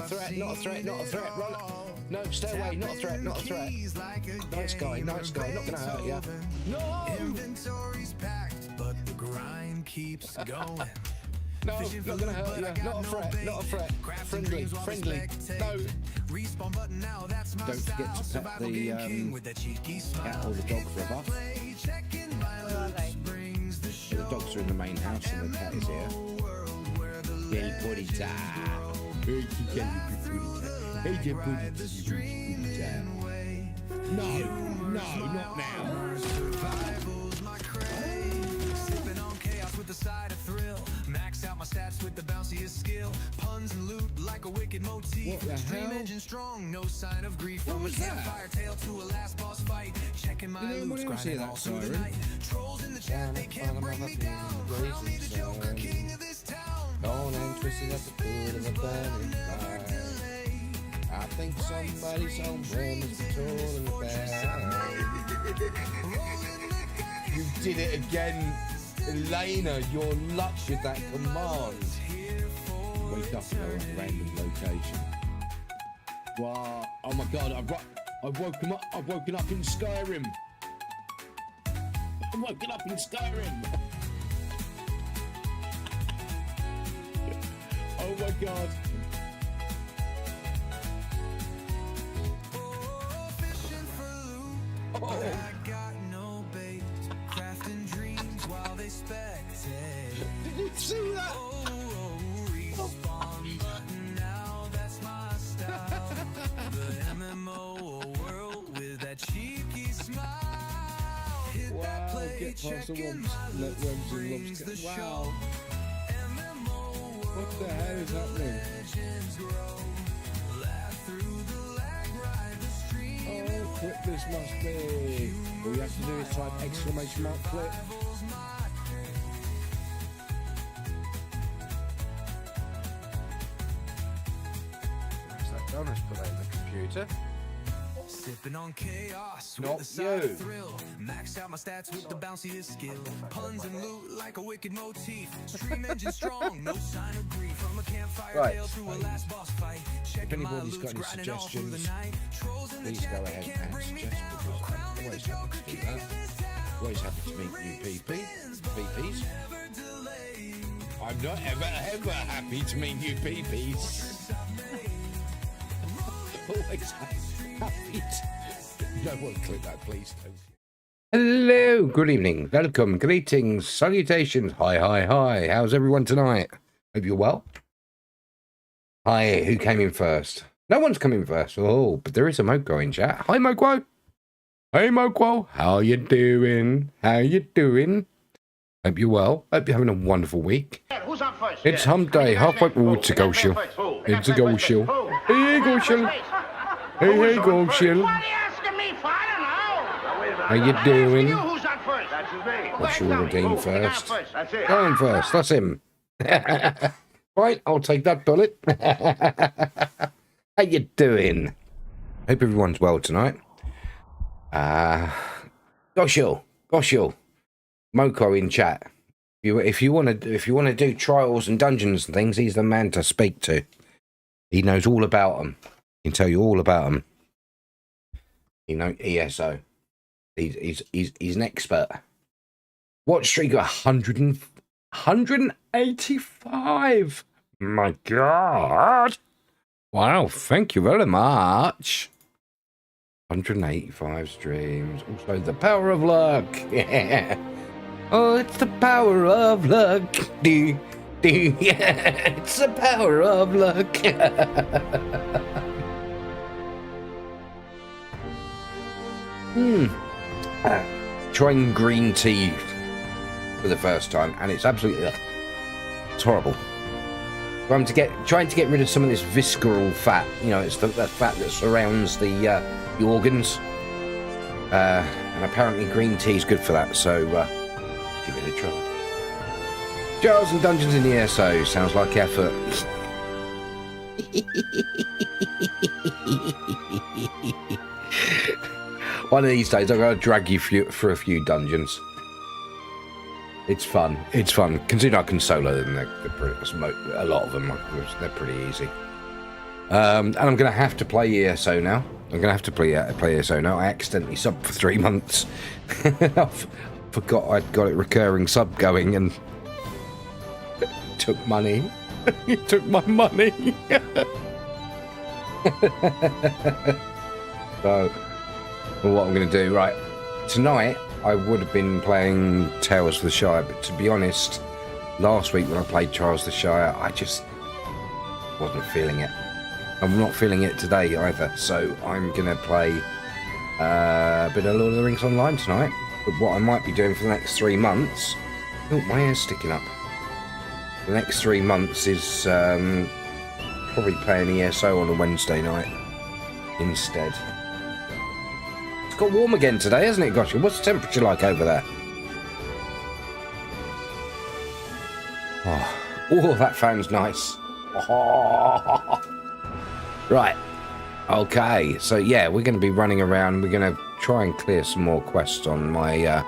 threat, not a threat, not a threat. Run. No, stay away, not a threat, not a threat. Nice guy, not gonna hurt you. No! Inventory's packed, but the grind keeps going. No, not gonna hurt you. Not a threat, not a threat. Friendly, friendly. No. Respawn button now, that's my Don't forget to pet the cat or the dog for a buff. The dogs are in the main house and the cat is here. Hey, putty time. Hey, putty time. No, not now. Survival's my craze. Sipping on chaos with the side of thrill. Max out my stats with the bounciest skill. Puns and loot like a wicked motif. What the Stream hell? engine strong, no sign of grief. What From a was that? campfire tale to a last boss fight. Checking my loops, anyone else hear grinding that all through the siren? night. Trolls in the chat, they can't bring me down. Crown me the Joker, king of this town. Gone and twisted at the foot of a burning fire. I think somebody somewhere must be trolling about. You did it again, Elena. Your luck with that command. Wake up in a random location. Wow! Oh my God! I've woken up. I've woken up in Skyrim. I've woken up in Skyrim. Oh my God! Fishing for loot, but I got no bait. Crafting dreams while they spectate. Did you see that? Respawn button now, that's my style. The MMO world with that cheeky smile. Hit that Wow! play, Get past the checking wumps. my Let looks, worms and brings lobs the get. show. Wow! MMO What the hell is happening? legends grow. Laugh through the lag, ride the stream. Oh, clip this must be. All you have to do is type exclamation mark clip. That's that done. Let's put that in the computer. Sipping on chaos Not with the side you. of thrill. Max out my stats with the bounciest skill. Puns and loot like a wicked motif. Stream engine strong, no sign of grief. From a campfire Right. tale to a last boss fight. Checking my anybody's loops, got any grinding all through the suggestions, night. Trolls in the please chat, go they ahead can't and bring me suggest, down. because Crown I'm me the always happy Joker, to do king that. of this town. Always happy to meet new VPs. Never delayed. I'm not ever happy to meet new VPs. Always happy to. No one click that, please don't. Hello, good evening, welcome, greetings, salutations. Hi. How's everyone tonight? Hope you're well. Hi, who came in first? No one's coming first. Oh, but there is a Moko in chat. Hi, Moko. Hey, Moko. How you doing? How you doing? Hope you're well. Hope you're having a wonderful week. Who's on first? It's hump day, halfway. Oh, it's a go shill. It's a go shill. Hey, go shill. Hey, go shill. What are you asking me for? I don't know. How you doing? You, who's on first? That's his name. What's your redeem first? That's it. Go on first. That's him. Right, I'll take that bullet. How you doing? Hope everyone's well tonight. Goshil. Moko in chat. If you want to do trials and dungeons and things, he's the man to speak to. He knows all about them. He can tell you all about them. You know, ESO. He's an expert. Watch streak got 185. My God. Wow, thank you very much. 185 streams. Also, the power of luck. Yeah. Oh, it's the power of luck. Yeah, it's the power of luck. Trying green tea for the first time, and it's absolutely it's horrible. Trying to get rid of some of this visceral fat. You know, it's the fat that surrounds the organs, and apparently green tea is good for that. So give it a try. Trials and Dungeons in the ESO sounds like effort. One of these days, I'm going to drag you for a few dungeons. It's fun. It's fun. Considering I can solo them, a lot of them, they're pretty easy. And I'm going to have to play ESO now. I'm going to have to play ESO now. I accidentally subbed for 3 months. I forgot I'd got it recurring sub going and it took money. It took my money. So, well, what I'm going to do, right, tonight I would have been playing Tales of the Shire, but to be honest, last week when I played Trials of the Shire, I just wasn't feeling it. I'm not feeling it today either, so I'm going to play a bit of Lord of the Rings Online tonight. But what I might be doing for the next 3 months... Oh, my hair's sticking up. The next 3 months is probably playing ESO on a Wednesday night instead. It's got warm again today, hasn't it, Gosh? What's the temperature like over there? Oh, that fan's nice. Oh. Right. Okay. So yeah, we're going to be running around. We're going to try and clear some more quests on my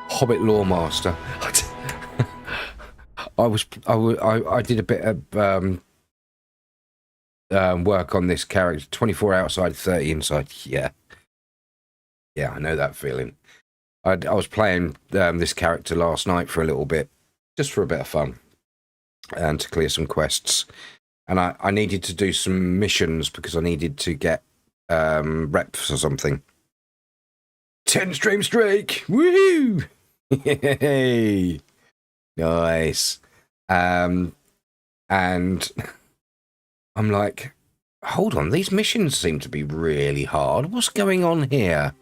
Hobbit Lore Master. I did a bit of work on this character. 24 outside, 30 inside. Yeah, I know that feeling. I was playing this character last night for a little bit, just for a bit of fun, and to clear some quests. And I needed to do some missions because I needed to get reps or something. 10 stream streak! Woohoo! Yay! Nice. And I'm like, hold on, these missions seem to be really hard. What's going on here?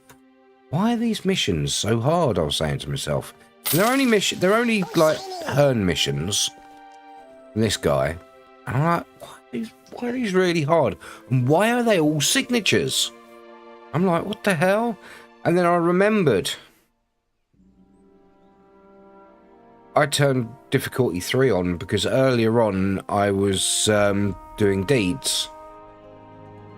Why are these missions so hard? I was saying to myself. And they're only like Hern missions. And this guy. And I'm like, why are these really hard? And why are they all signatures? I'm like, what the hell? And then I remembered. I turned difficulty 3 on because earlier on I was doing deeds.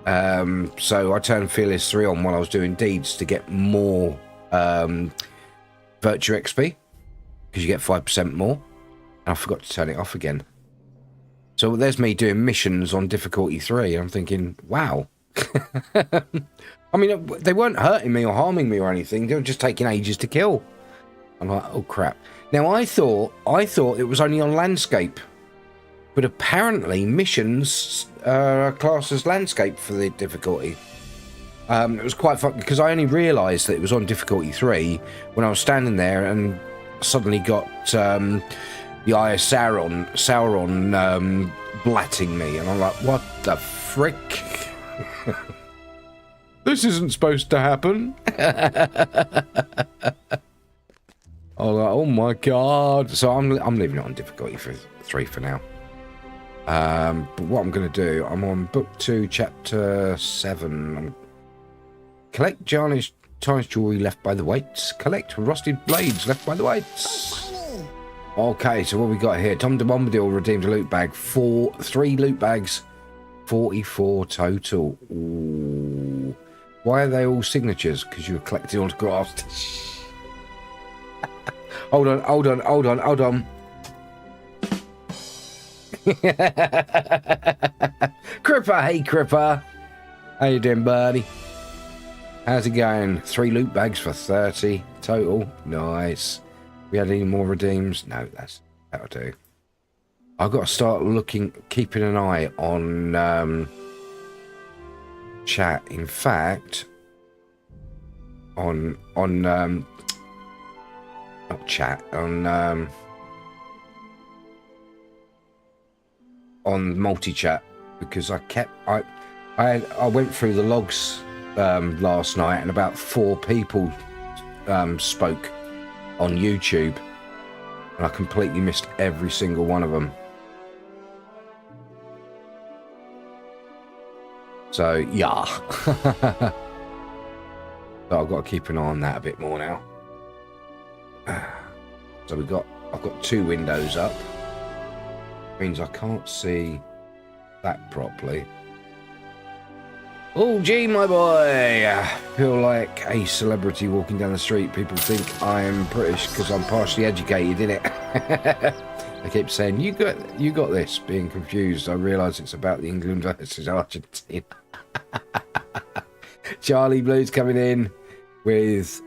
So I turned Fearless 3 on while I was doing deeds to get more Virtue XP. Because you get 5% more. And I forgot to turn it off again. So there's me doing missions on difficulty 3. I'm thinking, wow. I mean, they weren't hurting me or harming me or anything. They were just taking ages to kill. I'm like, oh crap. Now I thought it was only on landscape. But apparently missions are classed as landscape for the difficulty. It was quite fun because I only realised that it was on difficulty 3 when I was standing there and suddenly got the Eye of Sauron blatting me, and I'm like, what the frick? This isn't supposed to happen. I was like, oh my god. So I'm leaving it on difficulty 3 for now. But what I'm going to do, I'm on book 2, chapter 7. Collect tarnished jewelry left by the Waits. Collect rusted blades left by the Waits. Okay, so what we got here? Tom de Bombadil redeemed a loot bag. 3 loot bags. 44 total. Ooh. Why are they all signatures? Because you were collecting autographs. Hold on. Cripper, hey Cripper. How you doing, buddy? How's it going? 3 loot bags for 30 total. Nice. We had any more redeems? No, that'll do. I've got to start keeping an eye on chat. In fact, on not chat, on multi-chat, because I went through the logs last night and about 4 people spoke on YouTube, and I completely missed every single one of them. So yeah. So I've got to keep an eye on that a bit more now. So I've got 2 windows up. Means I can't see that properly. Oh, gee, my boy. I feel like a celebrity walking down the street. People think I am British because I'm partially educated, innit? They keep saying, you got this, being confused. I realise it's about the England versus Argentina. Charlie Blue's coming in with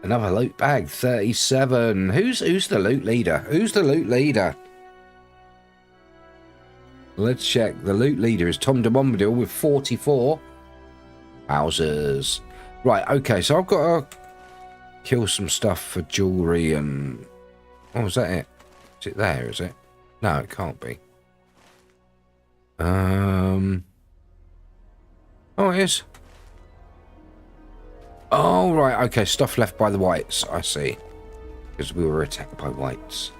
another loot bag, 37. Who's the loot leader? Who's the loot leader? Let's check. The loot leader is Tom de Bombadil with 44. Wowzers. Right, okay, so I've got to kill some stuff for jewellery and... Oh, is that it? Is it there, is it? No, it can't be. Oh, it is. Oh, right, okay, stuff left by the whites, I see. Because we were attacked by whites.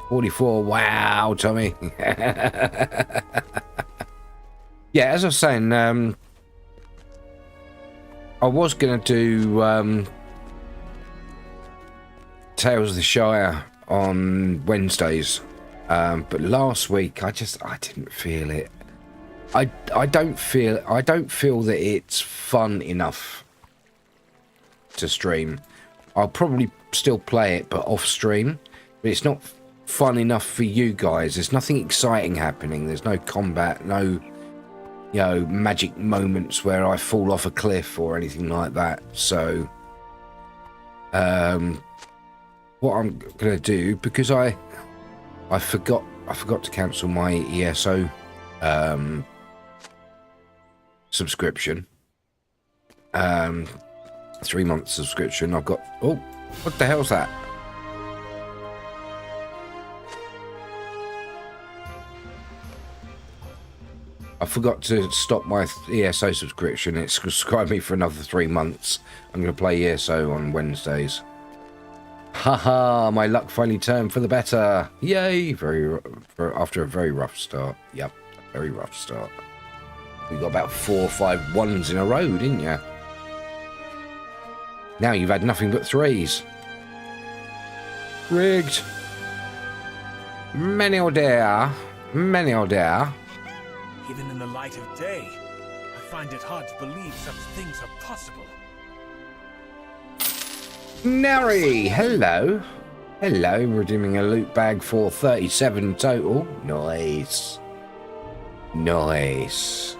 44, wow, Tommy. Yeah, as I was saying, I was going to do Tales of the Shire on Wednesdays, but last week I didn't feel it. I don't feel that it's fun enough to stream. I'll probably still play it, but off stream. But it's not fun enough for you guys. There's nothing exciting happening. There's no combat, no, you know, magic moments where I fall off a cliff or anything like that. So, what I'm gonna do, because I forgot to cancel my ESO subscription, 3-month subscription. I've got, oh, what the hell's that? I forgot to stop my ESO subscription. It's subscribed me for another 3 months. I'm going to play ESO on Wednesdays. Haha, my luck finally turned for the better. Yay! After a very rough start. Yep, a very rough start. We got about 4 or 5 ones in a row, didn't you? Now you've had nothing but 3s. Rigged. Many oh dear. Many oh dear. Even in the light of day, I find it hard to believe such things are possible. Nary, hello. Hello, redeeming a loot bag for 37 total. Nice. Nice.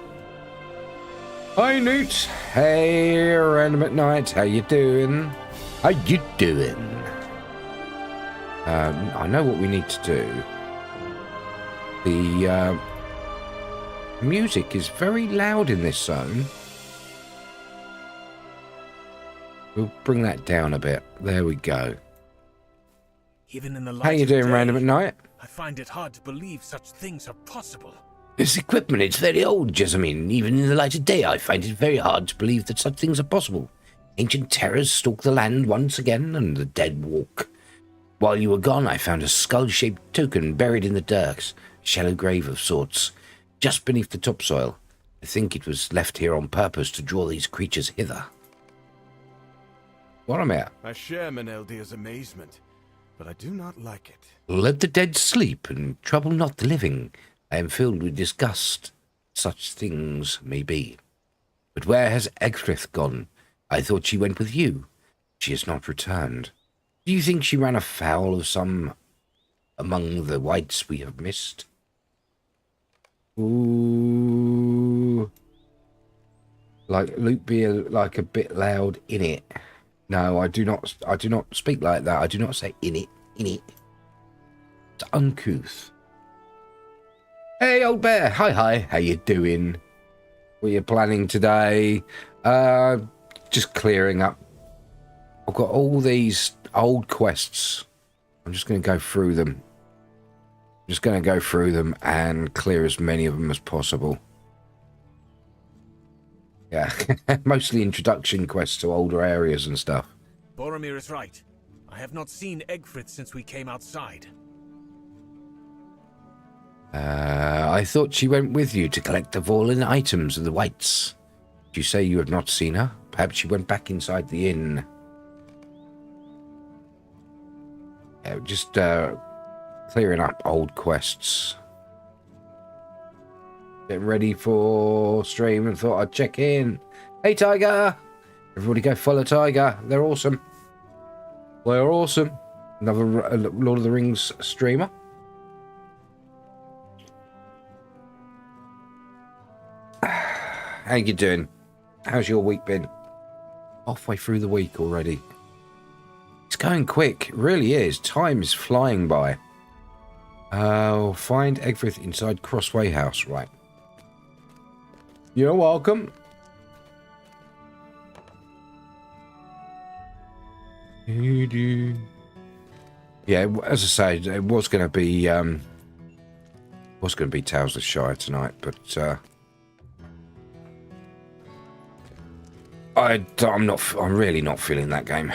Hi, Newt. Hey, random at night. How you doing? How you doing? I know what we need to do. The music is very loud in this zone. We'll bring that down a bit. There we go. Even in the light How you doing, of day, random at night? I find it hard to believe such things are possible. This equipment, it's very old, Jessamine. Even in the light of day, I find it very hard to believe that such things are possible. Ancient terrors stalk the land once again, and the dead walk. While you were gone, I found a skull-shaped token buried in the dirt, a shallow grave of sorts, just beneath the topsoil. I think it was left here on purpose to draw these creatures hither. What am I? I share Meneldir's amazement, but I do not like it. Let the dead sleep and trouble not the living. I am filled with disgust. Such things may be. But where has Egfrith gone? I thought she went with you. She has not returned. Do you think she ran afoul of some among the whites we have missed? Ooh. Like Luke be like a bit loud in it. No, I do not speak like that. I do not say in it. It's uncouth. Hey, old bear. Hi. How you doing? What are you planning today? Just clearing up. I've got all these old quests. I'm just going to go through them. And clear as many of them as possible. Yeah, mostly introduction quests to older areas and stuff. Boromir is right. I have not seen Egfrith since we came outside. I thought she went with you to collect the fallen items of the whites. Did you say you have not seen her? Perhaps she went back inside the inn. Yeah, just clearing up old quests. Getting ready for stream and thought I'd check in. Hey, Tiger! Everybody go follow Tiger. They're awesome. Another Lord of the Rings streamer. how you doing? How's your week been? Halfway through the week already. It's going quick, it really is. Time is flying by. Find Egfrith inside Crossway House, right. You're welcome. Yeah, as I say, it was going to be Tales of Shire tonight, but I'm really not feeling that game.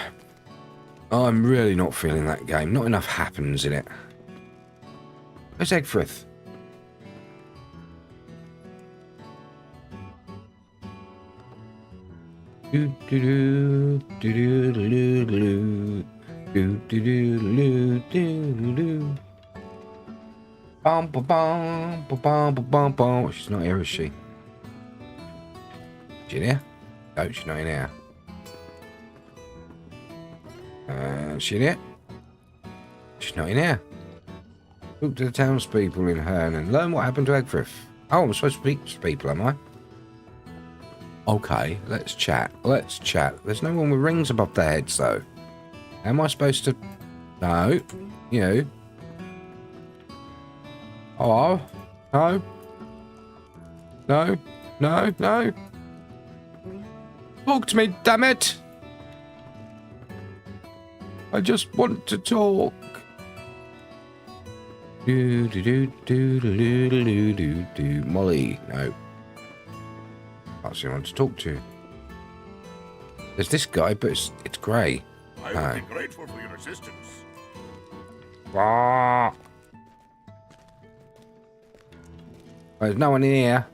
I'm really not feeling that game. Not enough happens in it. Where's Egfrith? Do do do do do do do do do do do. Bum bum bum bum bum bum. She's not here, is she? She in here? No, she's not in here. She in here? She's not in here. Talk to the townspeople in Herne and learn what happened to Egfrith. Oh, I'm supposed to speak to people, am I? Okay, let's chat. Let's chat. There's no one with rings above their heads, though. Am I supposed to... No. You. Hello? No? No? No? No? Talk to me, damn it! I just want to talk. Do do do do do do do do. Molly, no. That's who I want to talk to. There's this guy, but it's grey. I would be grateful for your assistance. Ah. There's no one in here.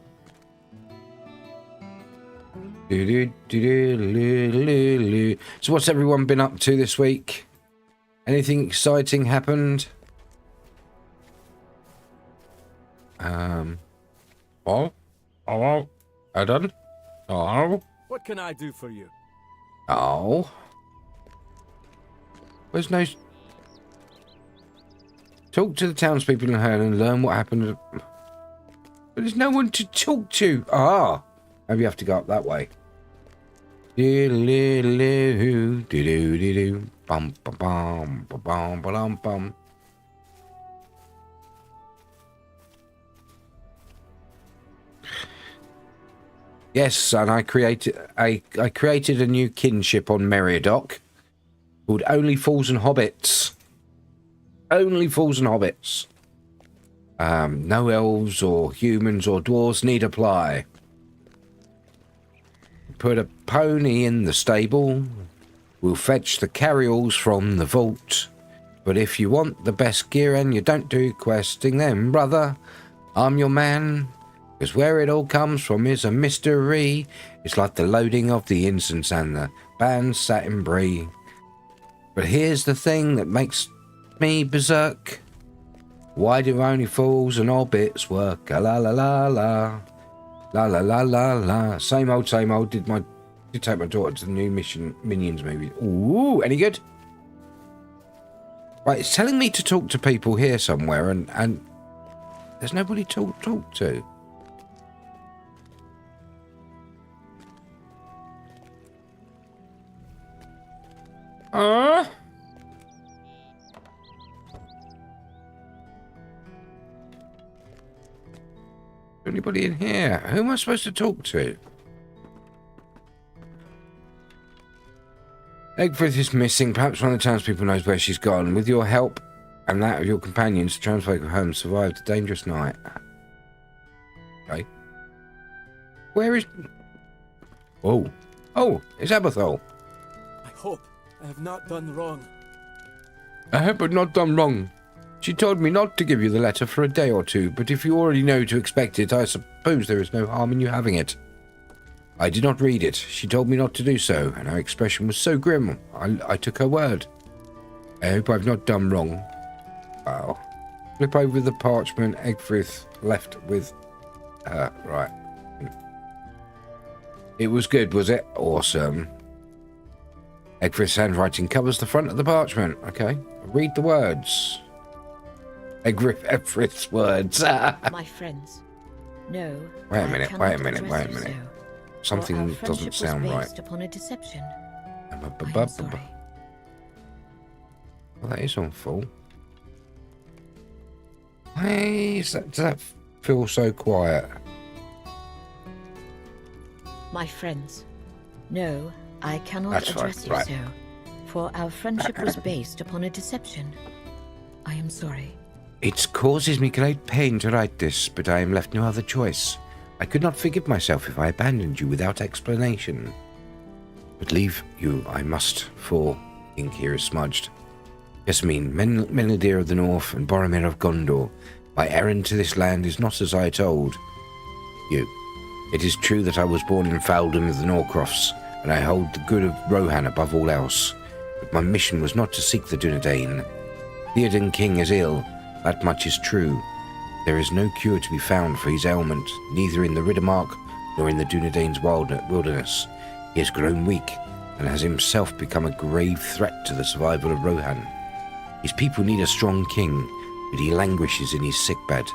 So what's everyone been up to this week? Anything exciting happened? Oh, Adam? Oh. What can I do for you? Oh. There's no... Talk to the townspeople in Herne and learn what happened. But there's no one to talk to. Ah. Maybe you have to go up that way. Bum bum bum bum bum bum. Yes, and I created a new kinship on Meriadoc called Only Fools and Hobbits. Only Fools and Hobbits. No elves or humans or dwarves need apply. Put a pony in the stable. We'll fetch the carryalls from the vault. But if you want the best gear and you don't do questing, then brother, I'm your man. Because where it all comes from is a mystery. It's like the loading of the incense and the band satin brie. But here's the thing that makes me berserk. Why do only fools and hobbits work? La la la la. La la la la la. Same old, same old. Did take my daughter to the new Minions movie. Ooh, any good? Right, it's telling me to talk to people here somewhere, and there's nobody to talk to. Anybody in here? Who am I supposed to talk to? Egfrith is missing. Perhaps one of the townspeople knows where she's gone. With your help and that of your companions, the townsfolk home survived a dangerous night. Okay. Where is... Oh. Oh, it's Abathol. I hope I have not done wrong. I hope I've not done wrong. She told me not to give you the letter for a day or two, but if you already know to expect it, I suppose there is no harm in you having it. I did not read it. She told me not to do so, and her expression was so grim. I took her word. I hope I've not done wrong. Wow. Flip over the parchment. Egfrith left with her. Right. It was good, was it? Awesome. Egfrith's handwriting covers the front of the parchment. Okay. Read the words. Egfrith's words. My friends. No. Wait a minute. Something our doesn't friendship sound was right. based upon a deception. I am Well, sorry. that is on full. Why does that feel so quiet? My friends, no, I cannot That's fine, address you right. so, for our friendship was based upon a deception. I am sorry. It causes me great pain to write this, but I am left no other choice. I could not forgive myself if I abandoned you without explanation. But leave you I must, for ink here is smudged. Yasmin, Melody of the North, and Boromir of Gondor, my errand to this land is not as I told you. It is true that I was born in Faldon of the Norcrofts, and I hold the good of Rohan above all else. But my mission was not to seek the Dunedain. Theoden King is ill, that much is true. There is no cure to be found for his ailment, neither in the Riddermark nor in the Dunedain's wilderness. He has grown weak, and has himself become a grave threat to the survival of Rohan. His people need a strong king, but he languishes in his sickbed.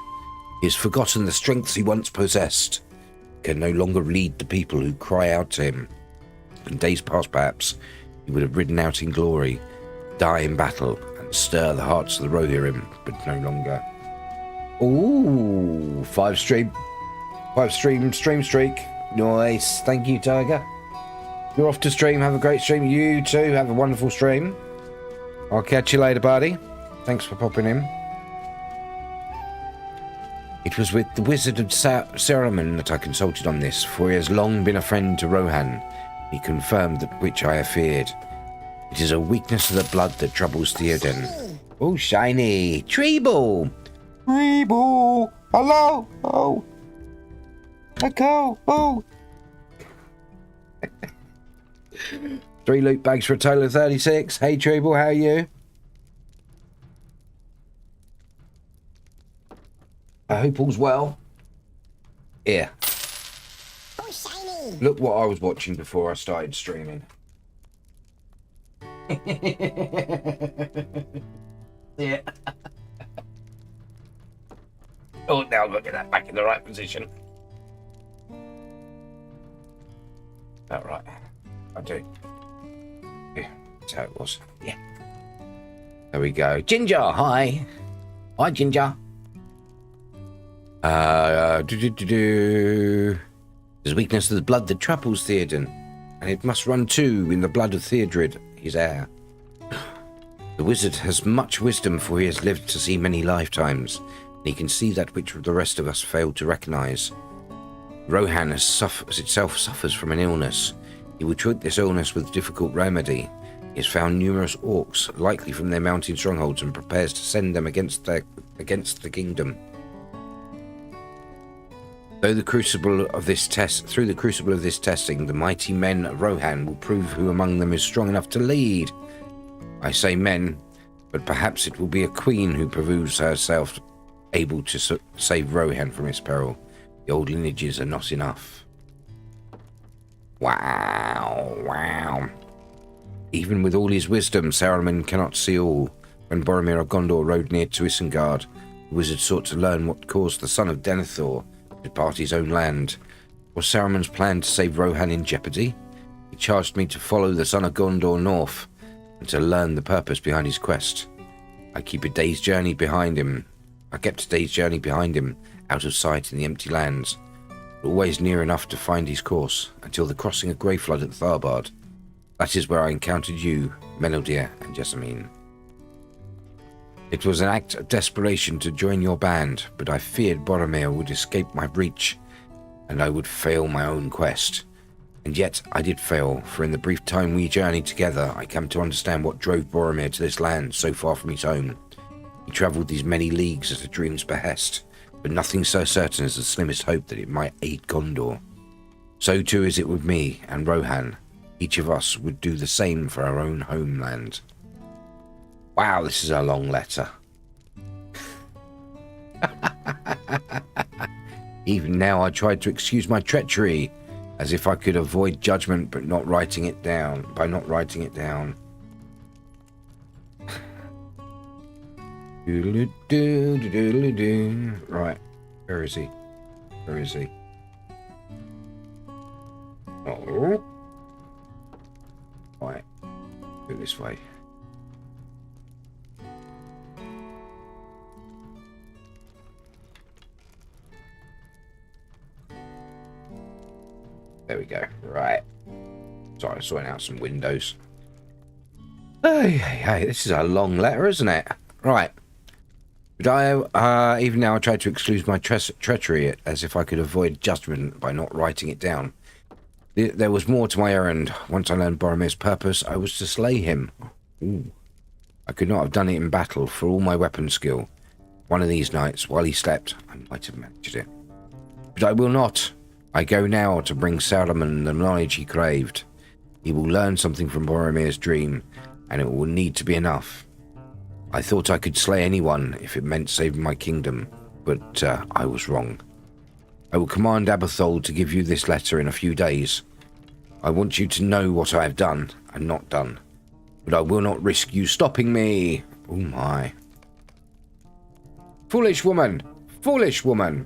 He has forgotten the strengths he once possessed, can no longer lead the people who cry out to him. In days past, perhaps, he would have ridden out in glory, die in battle, and stir the hearts of the Rohirrim, but no longer. Ooh, 5 stream streak. Nice, thank you, Tiger. You're off to stream, have a great stream. You too, have a wonderful stream. I'll catch you later, buddy. Thanks for popping in. It was with the Wizard of Saruman that I consulted on this, for he has long been a friend to Rohan. He confirmed that which I have feared. It is a weakness of the blood that troubles Theoden. Oh, shiny. Treble! Treble! Hello! Oh! Echo! Oh! 3 loot bags for a total of 36. Hey, Treble, how are you? I hope all's well. Here. Oh, shiny! Look what I was watching before I started streaming. Yeah. Oh, now I've got to get that back in the right position. That right? I do. Yeah, that's how it was. Yeah. There we go. Ginger, hi. Hi, Ginger. There's weakness of the blood that troubles Theoden, and it must run too in the blood of Theodred, his heir. The wizard has much wisdom, for he has lived to see many lifetimes, and he can see that which the rest of us failed to recognize. Rohan itself suffers from an illness. He will treat this illness with difficult remedy. He has found numerous orcs, likely from their mountain strongholds, and prepares to send them against the kingdom. Through the crucible of this testing, the mighty men of Rohan will prove who among them is strong enough to lead. I say men, but perhaps it will be a queen who proves herself able to save Rohan from its peril. The old lineages are not enough. Wow. Even with all his wisdom, Saruman cannot see all. When Boromir of Gondor rode near to Isengard, the wizard sought to learn what caused the son of Denethor to depart his own land. Was Saruman's plan to save Rohan in jeopardy? He charged me to follow the son of Gondor north, and to learn the purpose behind his quest. I kept a day's journey behind him, out of sight in the empty lands, but always near enough to find his course, until the crossing of Greyflood at Tharbad. That is where I encountered you, Melodier and Jessamine. It was an act of desperation to join your band, but I feared Boromir would escape my reach, and I would fail my own quest. And yet I did fail, for in the brief time we journeyed together, I came to understand what drove Boromir to this land so far from his home. He travelled these many leagues at a dream's behest, but nothing so certain as the slimmest hope that it might aid Gondor. So too is it with me and Rohan. Each of us would do the same for our own homeland. Wow, this is a long letter. Even now I tried to excuse my treachery, as if I could avoid judgment by not writing it down. Right, where is he? Oh. Right. Go this way. There we go. Right. Sorry, sorting out some windows. Hey, this is a long letter, isn't it? Right. But I, even now, I tried to excuse my treachery as if I could avoid judgment by not writing it down. There was more to my errand. Once I learned Boromir's purpose, I was to slay him. Ooh. I could not have done it in battle for all my weapon skill. One of these nights, while he slept, I might have managed it. But I will not. I go now to bring Saruman the knowledge he craved. He will learn something from Boromir's dream, and it will need to be enough. I thought I could slay anyone if it meant saving my kingdom, but I was wrong. I will command Abathol to give you this letter in a few days. I want you to know what I have done and not done, but I will not risk you stopping me. Oh my. Foolish woman! Foolish woman!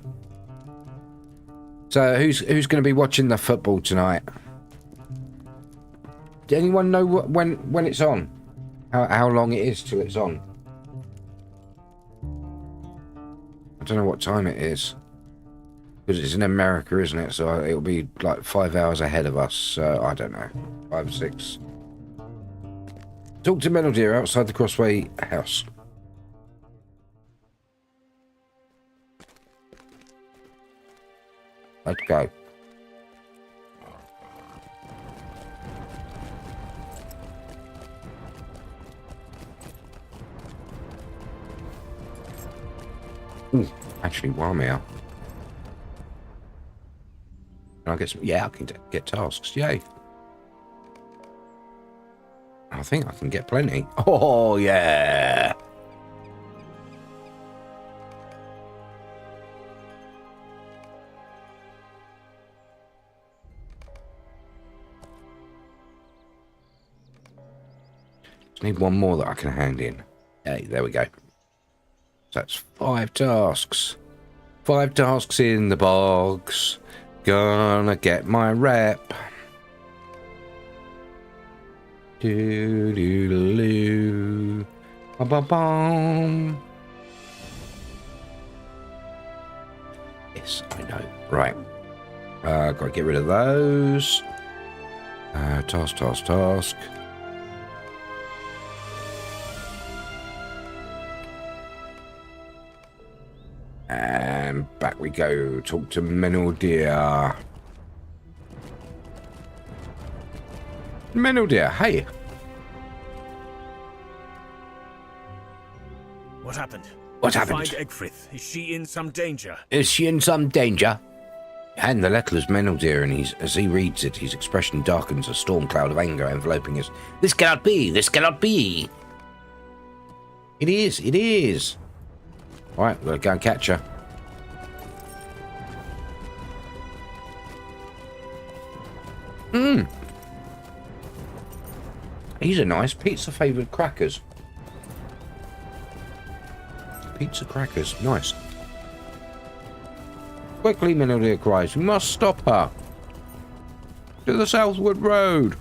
So who's going to be watching the football tonight? Does anyone know when it's on? How long it is till it's on? I don't know what time it is. Because it's in America, isn't it? So it'll be like 5 hours ahead of us. So I don't know. 5 or 6. Talk to Metal outside the Crossway house. Let's go. Ooh, actually, while I'm here, can I get some? Yeah, I can get tasks. Yay! I think I can get plenty. Oh yeah! Just need one more that I can hand in. Hey, there we go. So that's 5 tasks. 5 tasks in the box. Gonna get my rep. Do do do. Ba ba bum. Yes, I know. Right. Gotta get rid of those. Task. And back we go. Talk to Meneldir. Meneldir, hey. What happened? What happened? Find Egfrith. Is she in some danger? Is she in some danger? Hand the letter to Meneldir, and as he reads it, his expression darkens, a storm cloud of anger enveloping us. This cannot be! This cannot be! It is! Alright, we'll go and catch her. These are nice. Pizza favoured crackers. Pizza crackers. Nice. Quickly, Meneldir cries. We must stop her. To the southward road.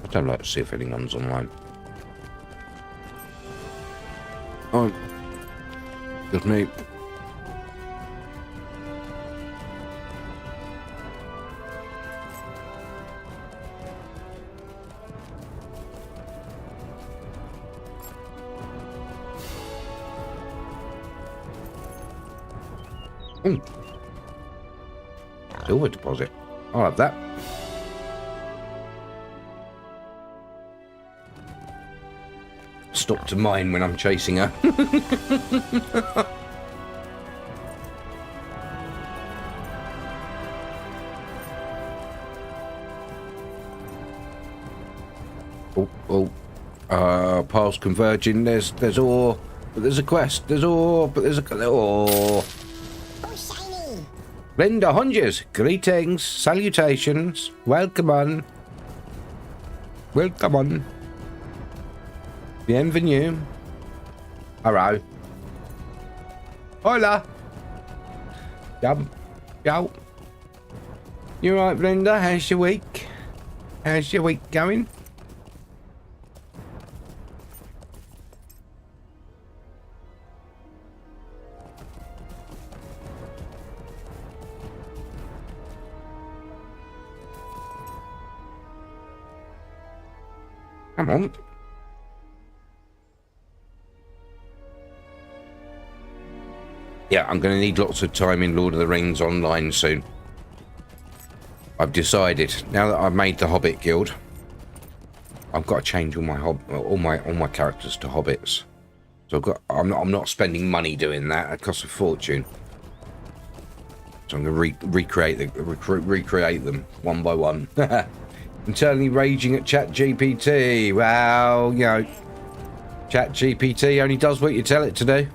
I don't like to see if anyone's online. Oh, just me. Silver deposit. I'll have that. Stop to mine when I'm chasing her. Paths converging. There's ore, but there's a quest. There's ore, but there's a ore. Oh, shiny! Linda Hunges, greetings, salutations, welcome on. Welcome on. Bienvenue. Hello. Hola. Yo. You alright, Linda? How's your week? How's your week going? Come on. Yeah, I'm going to need lots of time in Lord of the Rings online soon. I've decided, now that I've made the Hobbit Guild, I've got to change all my characters to hobbits. So I'm not spending money doing that. It costs a fortune. So I'm going to recreate them one by one. Internally raging at ChatGPT. Well, you know, ChatGPT only does what you tell it to do.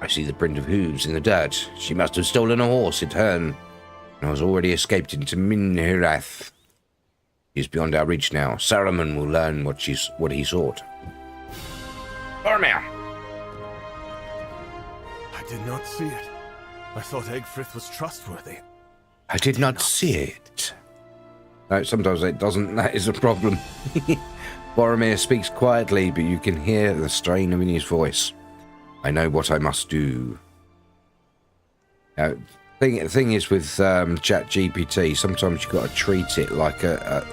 I see the print of hooves in the dirt. She must have stolen a horse in Herne, and has already escaped into Minhirath. He's beyond our reach now. Saruman will learn what he sought. Boromir! I did not see it. I thought Egfrith was trustworthy. I did not see it. No, sometimes it doesn't. That is a problem. Boromir speaks quietly, but you can hear the strain in his voice. I know what I must do. Thing is with ChatGPT, sometimes you've got to treat it like a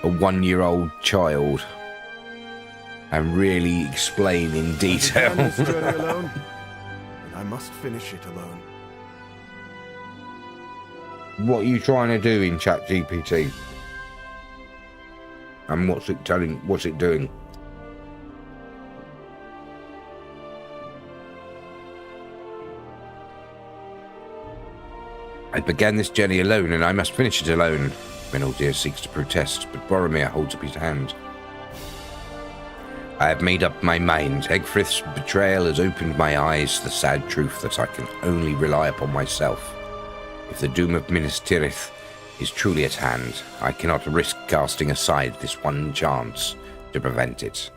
1-year-old child and really explain in detail. I began this journey alone, and I must finish it alone. What are you trying to do in ChatGPT? And what's it doing? I began this journey alone, and I must finish it alone. Meneldir seeks to protest, but Boromir holds up his hand. I have made up my mind. Egfrith's betrayal has opened my eyes to the sad truth that I can only rely upon myself. If the doom of Minas Tirith is truly at hand, I cannot risk casting aside this one chance to prevent it.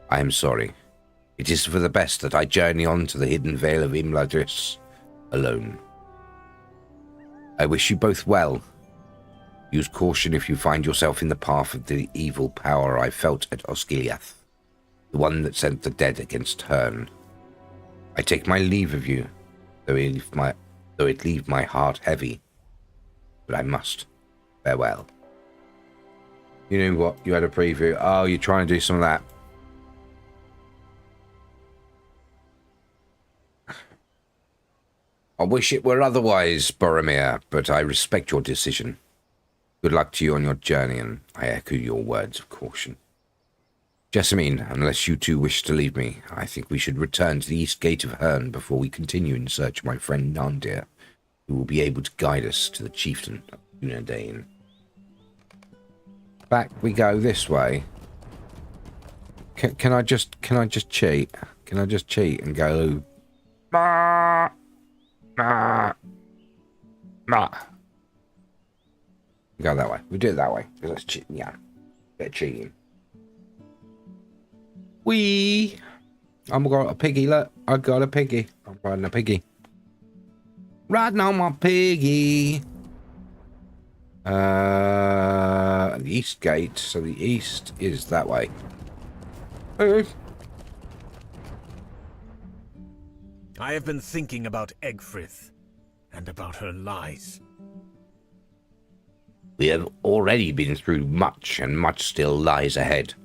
I am sorry. It is for the best that I journey on to the hidden vale of Imladris alone. I wish you both well. Use caution if you find yourself in the path of the evil power I felt at Osgiliath, the one that sent the dead against Herne. I take my leave of you, though it leave my heart heavy, but I must. Farewell. You know what? You had a preview. Oh, you're trying to do some of that. I wish it were otherwise, Boromir, but I respect your decision. Good luck to you on your journey, and I echo your words of caution. Jessamine, unless you two wish to leave me, I think we should return to the east gate of Herne before we continue in search of my friend Nandir, who will be able to guide us to the chieftain of Dunedain. Back we go this way. Can I just cheat? Can I just cheat and go? Go that way. We do it that way. Let's cheat. Yeah, bit of cheating. I've got a piggy. Look, I got a piggy. I'm riding a piggy. Riding on my piggy. The east gate. So the east is that way. Hey. I have been thinking about Egfrith and about her lies. We have already been through much, and much still lies ahead.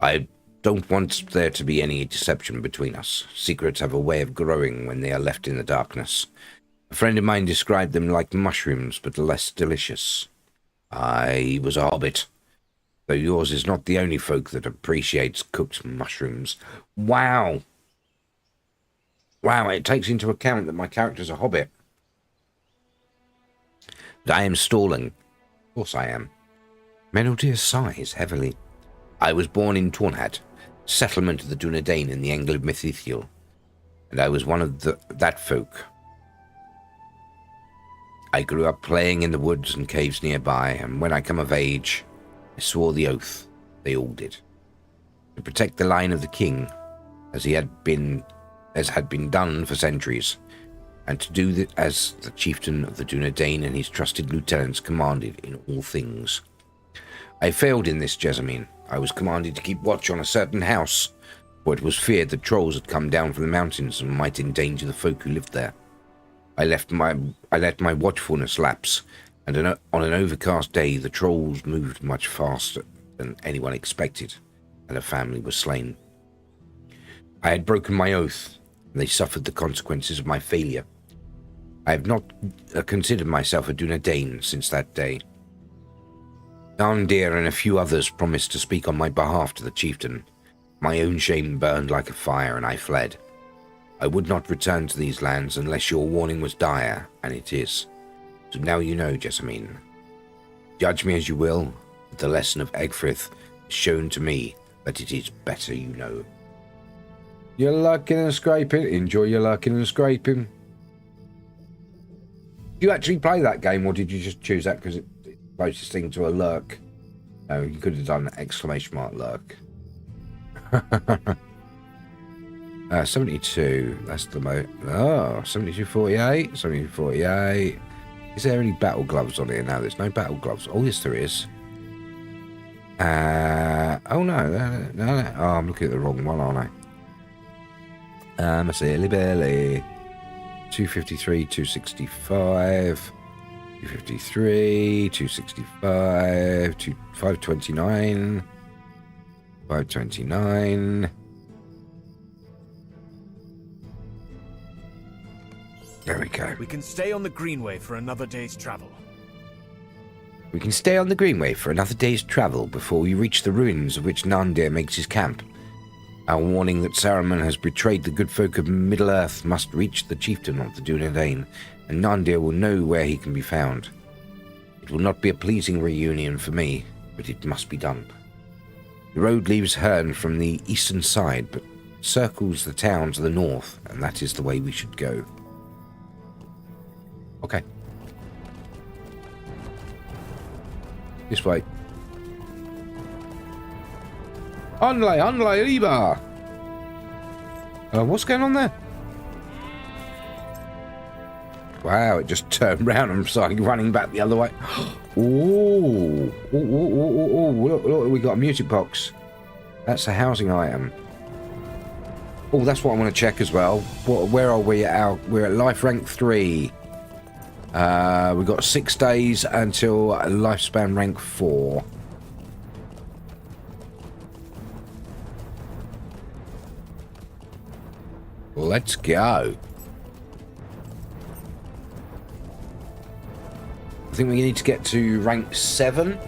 I don't want there to be any deception between us. Secrets have a way of growing when they are left in the darkness. A friend of mine described them like mushrooms, but less delicious. I was a hobbit, though yours is not the only folk that appreciates cooked mushrooms. Wow. Wow, it takes into account that my character's a hobbit. But I am stalling. Of course I am. Meneldir sighs heavily. I was born in Tornhat, settlement of the Dunedain in the Angle of Mythiel, and I was one of that folk. I grew up playing in the woods and caves nearby, and when I come of age, I swore the oath, they all did, to protect the line of the king, as had been done for centuries, and to do as the chieftain of the Dunedain and his trusted lieutenants commanded in all things. I failed in this, Jessamine. I was commanded to keep watch on a certain house, for it was feared that trolls had come down from the mountains and might endanger the folk who lived there. I let my watchfulness lapse, and on an overcast day the trolls moved much faster than anyone expected, and a family was slain. I had broken my oath, and they suffered the consequences of my failure. I have not considered myself a Dunedain since that day. Narndir and a few others promised to speak on my behalf to the chieftain. My own shame burned like a fire, and I fled. I would not return to these lands unless your warning was dire, and it is. So now you know, Jessamine. Judge me as you will, but the lesson of Egfrith has shown to me that it is better you know. You're lurking and scraping. Enjoy your lurking and scraping. Did you actually play that game, or did you just choose that because it's the closest thing to a lurk? No, you could have done exclamation mark lurk. 72, that's the 7248, 7248. Is there any battle gloves on here now? There's no battle gloves. Oh, yes, there is. Oh, no. Oh, I'm looking at the wrong one, aren't I? A silly belly. 253, 265, 253, 265, 529, 529. There we go. We can stay on the Greenway for another day's travel. We can stay on the Greenway for another day's travel before we reach the ruins of which Narndir makes his camp. Our warning that Saruman has betrayed the good folk of Middle-earth must reach the chieftain of the Dunedain, and Narndir will know where he can be found. It will not be a pleasing reunion for me, but it must be done. The road leaves Herne from the eastern side, but circles the town to the north, and that is the way we should go. Okay. This way. Onlay, Liba! What's going on there? Wow, it just turned round and started running back the other way. Ooh. Look, we got a music box. That's a housing item. Oh, that's what I want to check as well. Where are we at? We're at life rank 3. We've got 6 days until lifespan rank 4. Let's go. I think we need to get to rank 7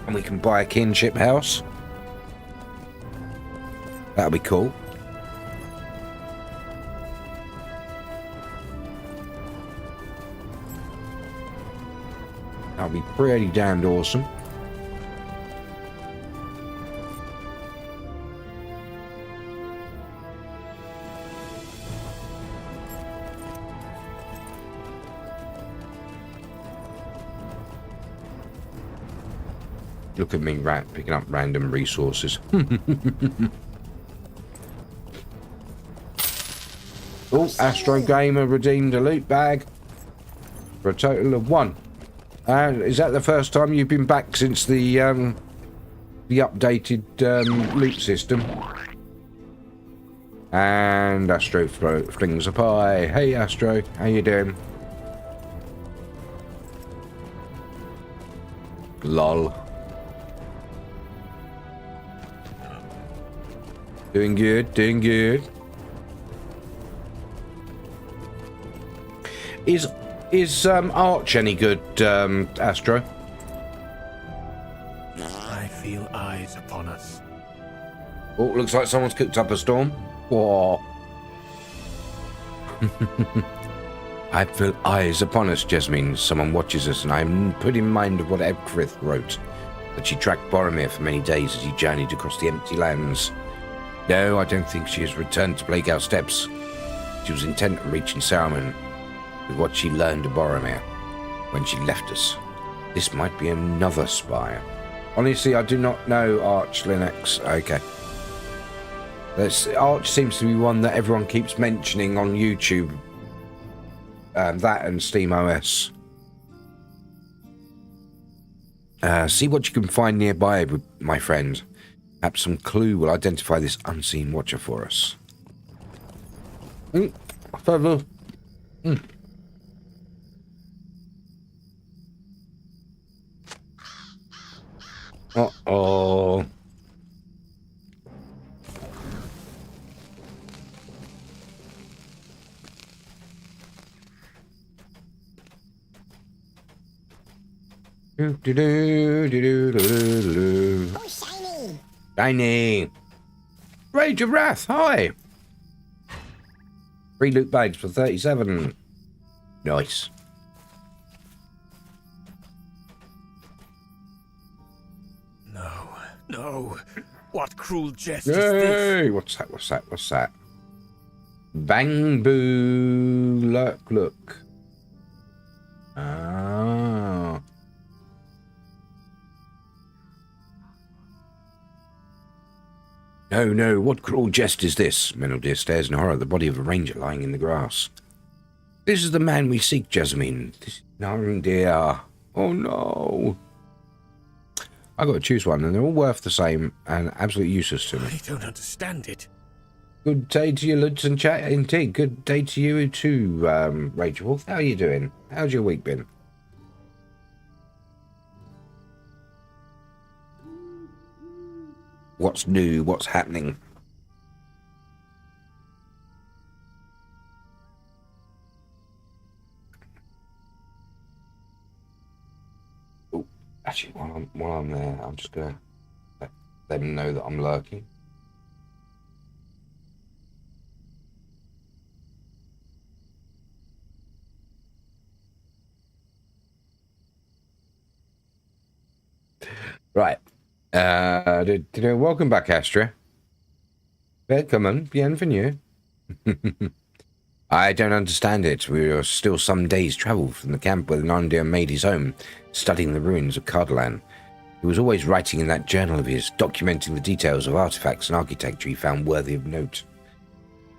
and we can buy a kinship house. That'll be cool. That'll be pretty damned awesome. Look at me, picking up random resources. Oh, Astro Gamer redeemed a loot bag for a total of 1. Is that the first time you've been back since the updated loot system? And Astro flings a pie. Hey Astro, how you doing? Lol. Doing good, doing good. Is Arch any good, Astro? I feel eyes upon us. Oh, looks like someone's cooked up a storm. Whoa. I feel eyes upon us, Jasmine. Someone watches us, and I'm put in mind of what Egfrith wrote, that she tracked Boromir for many days as he journeyed across the empty lands No, I don't think she has returned to Plague Steps. She was intent on reaching Saruman with what she learned of Boromir when she left us. This might be another spy. Honestly, I do not know Arch Linux. Okay. Arch seems to be one that everyone keeps mentioning on YouTube. That and SteamOS. See what you can find nearby, my friend. Perhaps some clue will identify this unseen watcher for us. Further. Uh-oh. Oh, shiny. Shiny. Rage of Wrath, hi. 3 loot bags for 37. Nice. No. What cruel jest is this? Hey, what's that? Bang boo look. Ah. No, what cruel jest is this? Meneldir stares in horror at the body of a ranger lying in the grass. This is the man we seek, Jasmine. This is Narindir. Oh no. I got to choose one, and they're all worth the same and absolutely useless to me. I don't understand it. Good day to you, Luds and chat. Indeed, good day to you too, Rachel Wolf. How are you doing? How's your week been? What's new? What's happening? Oh, actually, while I'm there, I'm just gonna let them know that I'm lurking. Right. Welcome back, Astra. Welcome, bienvenue. I don't understand it. We are still some days' travel from the camp where Narindir made his home, studying the ruins of Cardolan. He was always writing in that journal of his, documenting the details of artifacts and architecture he found worthy of note.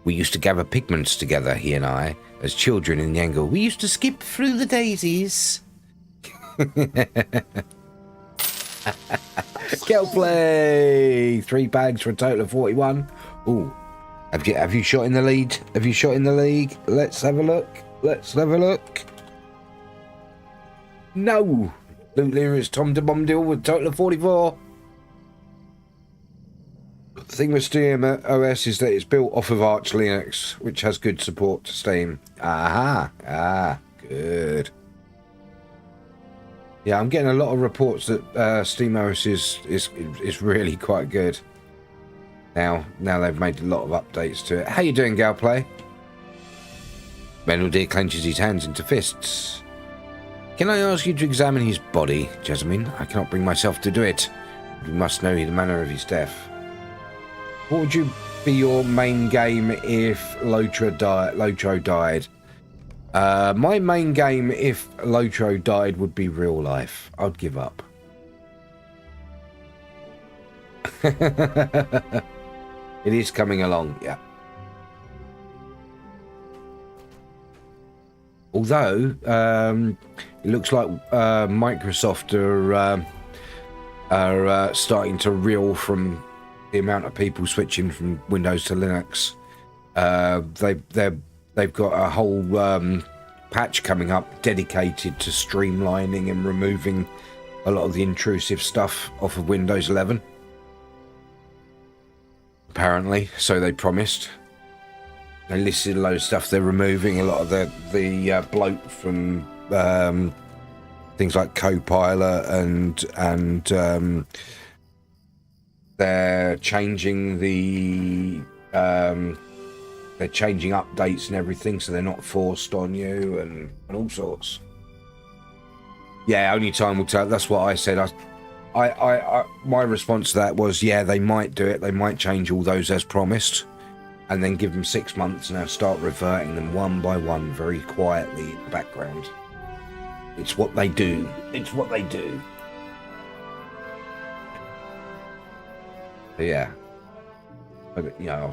We used to gather pigments together, he and I, as children in Yangle. We used to skip through the daisies. Kel play 3 bags for a total of 41. Ooh, have you shot in the lead? Have you shot in the league? Let's have a look. No. Loot leader is Tom de Bombadil with a total of 44. The thing with Steam OS is that it's built off of Arch Linux, which has good support to Steam. Good. Yeah, I'm getting a lot of reports that SteamOS is really quite good. Now they've made a lot of updates to it. How you doing, Galplay? Meneldir clenches his hands into fists. Can I ask you to examine his body, Jasmine? I cannot bring myself to do it. We must know the manner of his death. What would you be your main game if LOTRO died? My main game, if LOTRO died, would be real life. I'd give up. It is coming along, yeah. Although, it looks like Microsoft are starting to reel from the amount of people switching from Windows to Linux. They've got a whole patch coming up dedicated to streamlining and removing a lot of the intrusive stuff off of Windows 11. Apparently, so they promised. They listed a load of stuff. They're removing a lot of the bloat from things like Copilot and they're changing the they're changing updates and everything, so they're not forced on you and all sorts. Yeah, only time will tell. That's what I said. My response to that was, yeah, they might do it. They might change all those as promised, and then give them 6 months and now start reverting them one by one, very quietly in the background. It's what they do. It's what they do. But yeah, but you know,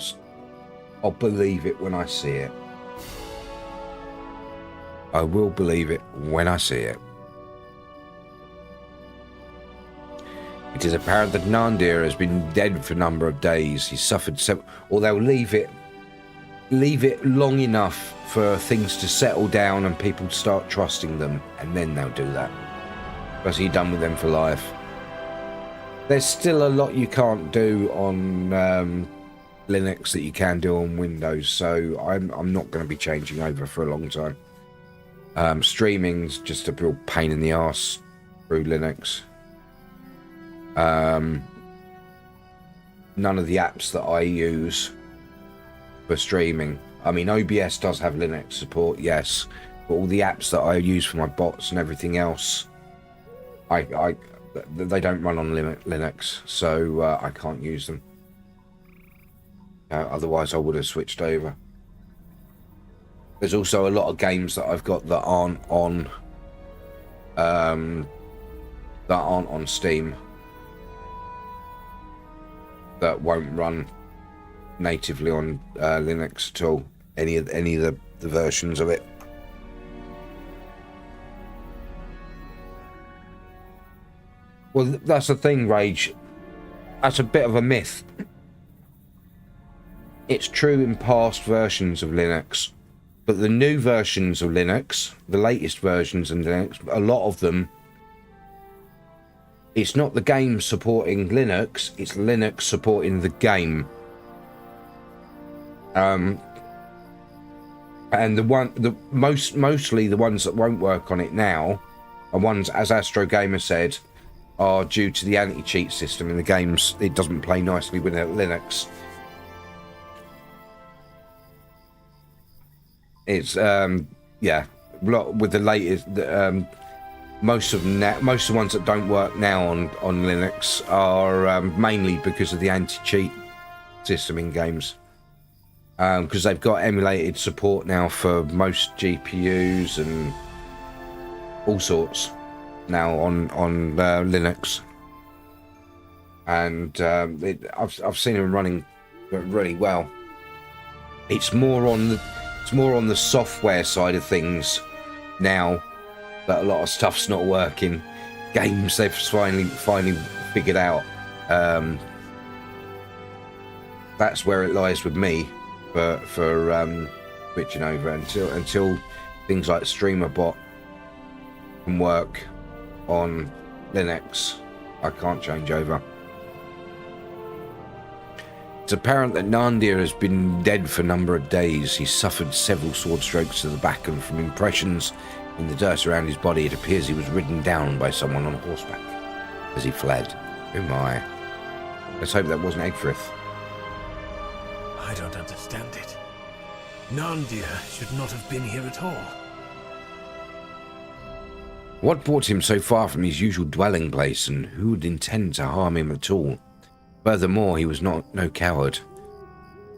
I'll believe it when I see it. I will believe it when I see it. It is apparent that Nandir has been dead for a number of days. He suffered or they'll leave it long enough for things to settle down and people start trusting them, and then they'll do that. Because he's done with them for life. There's still a lot you can't do on Linux that you can do on Windows, so I'm not going to be changing over for a long time. Streaming's just a real pain in the arse through Linux. None of the apps that I use for streaming, I mean, OBS does have Linux support, yes, but all the apps that I use for my bots and everything else, they don't run on Linux, so I can't use them. Otherwise, I would have switched over. There's also a lot of games that I've got that aren't on Steam, that won't run natively on Linux at all. Any of the versions of it. Well, that's the thing, Rage. That's a bit of a myth. It's true in past versions of Linux, but the new versions of Linux, the latest versions of Linux, a lot of them, it's not the game supporting Linux, it's Linux supporting the game. And mostly the ones that won't work on it now are ones, as Astro Gamer said, are due to the anti-cheat system in the games. It doesn't play nicely with Linux. It's yeah, with the latest. Most of the ones that don't work now on Linux are mainly because of the anti-cheat system in games. Because they've got emulated support now for most GPUs and all sorts now on Linux, and I've seen them running really well. It's more on the software side of things now that a lot of stuff's not working. Games they've finally figured out. That's where it lies with me for switching over until things like StreamerBot can work on Linux. I can't change over. It's apparent that Nandir has been dead for a number of days. He suffered several sword strokes to the back, and from impressions in the dirt around his body, it appears he was ridden down by someone on horseback as he fled. Oh my. Let's hope that wasn't Egfrith. I don't understand it. Nandir should not have been here at all. What brought him so far from his usual dwelling place, and who would intend to harm him at all? Furthermore, he was no coward.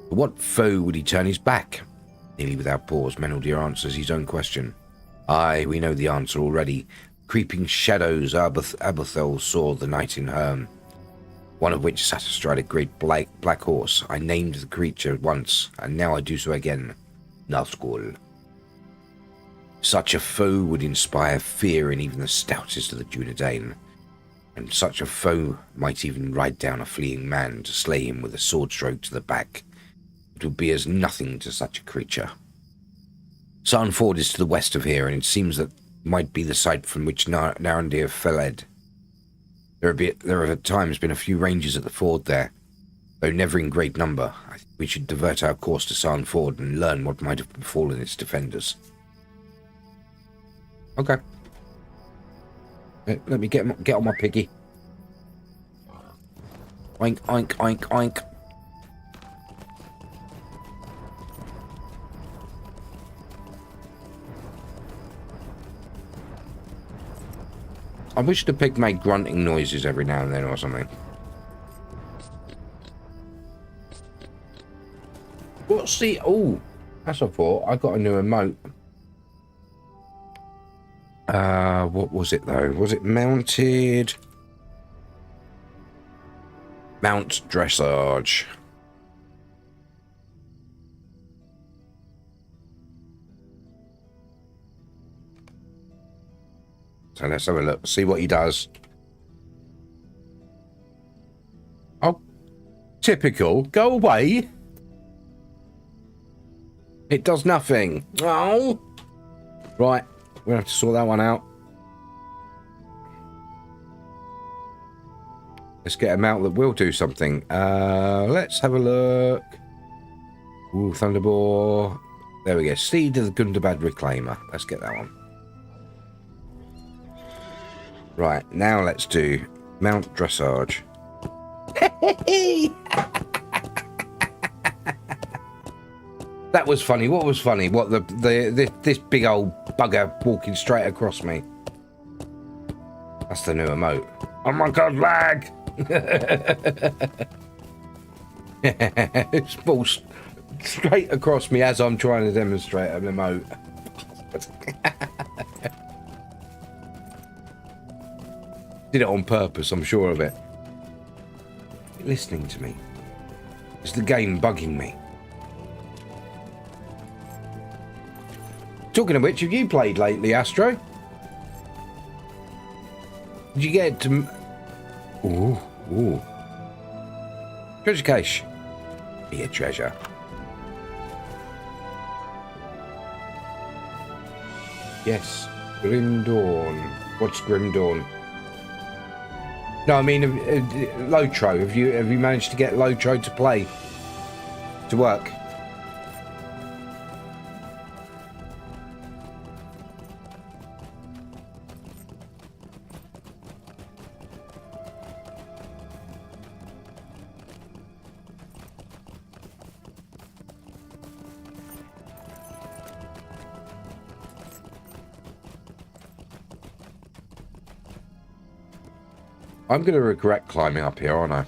For what foe would he turn his back? Nearly without pause, Meneldir answers his own question. Aye, we know the answer already. Creeping shadows Abathel saw the night in Herne, one of which sat astride a great black horse. I named the creature once, and now I do so again. Nazgul. Such a foe would inspire fear in even the stoutest of the Dunedain, and such a foe might even ride down a fleeing man to slay him with a sword stroke to the back. It would be as nothing to such a creature. Sarnford is to the west of here, and it seems that might be the site from which Narandir fled. There have at times been a few rangers at the ford there, though never in great number. I think we should divert our course to Sarnford and learn what might have befallen its defenders. Okay. Let me get on my piggy. Oink, oink, oink, oink. I wish the pig made grunting noises every now and then or something. What's the... Oh, that's a thought. I got a new emote. What was it though? Was it mounted? Mount dressage. So let's have a look, see what he does. Oh, typical. Go away. It does nothing. Oh. Right, we're gonna have to sort that one out. Let's get a mount that will do something. Let's have a look. Ooh, Thunderbore. There we go. Seed of the Gundabad Reclaimer. Let's get that one. Right, now let's do Mount Dressage. That was funny. What was funny? What this big old bugger walking straight across me. That's the new emote. Oh my god, lag! It falls straight across me as I'm trying to demonstrate an emote. Did it on purpose, I'm sure of it. Listening to me. Is the game bugging me? Talking of which, have you played lately, Astro? Did you get to... Ooh, ooh. Treasure cache. Be a treasure. Yes. Grim Dawn. What's Grim Dawn? No, I mean LOTRO. Have you managed to get LOTRO to play? To work? I'm going to regret climbing up here, aren't I?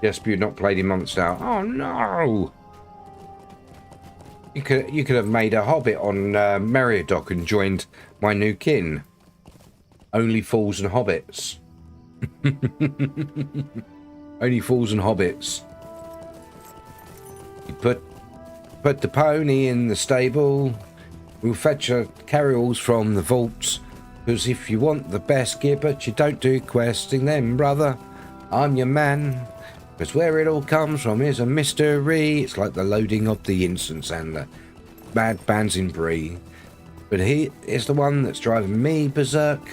Yes, but you've not played in months now. Oh, no! You could have made a hobbit on Meriadoc and joined my new kin. Only fools and hobbits. Only fools and hobbits. You put the pony in the stable. We'll fetch your carryalls from the vaults. Because if you want the best gear, but you don't do questing, then brother, I'm your man. Because where it all comes from is a mystery. It's like the loading of the incense and the mad bands in Bree. But he is the one that's driving me berserk.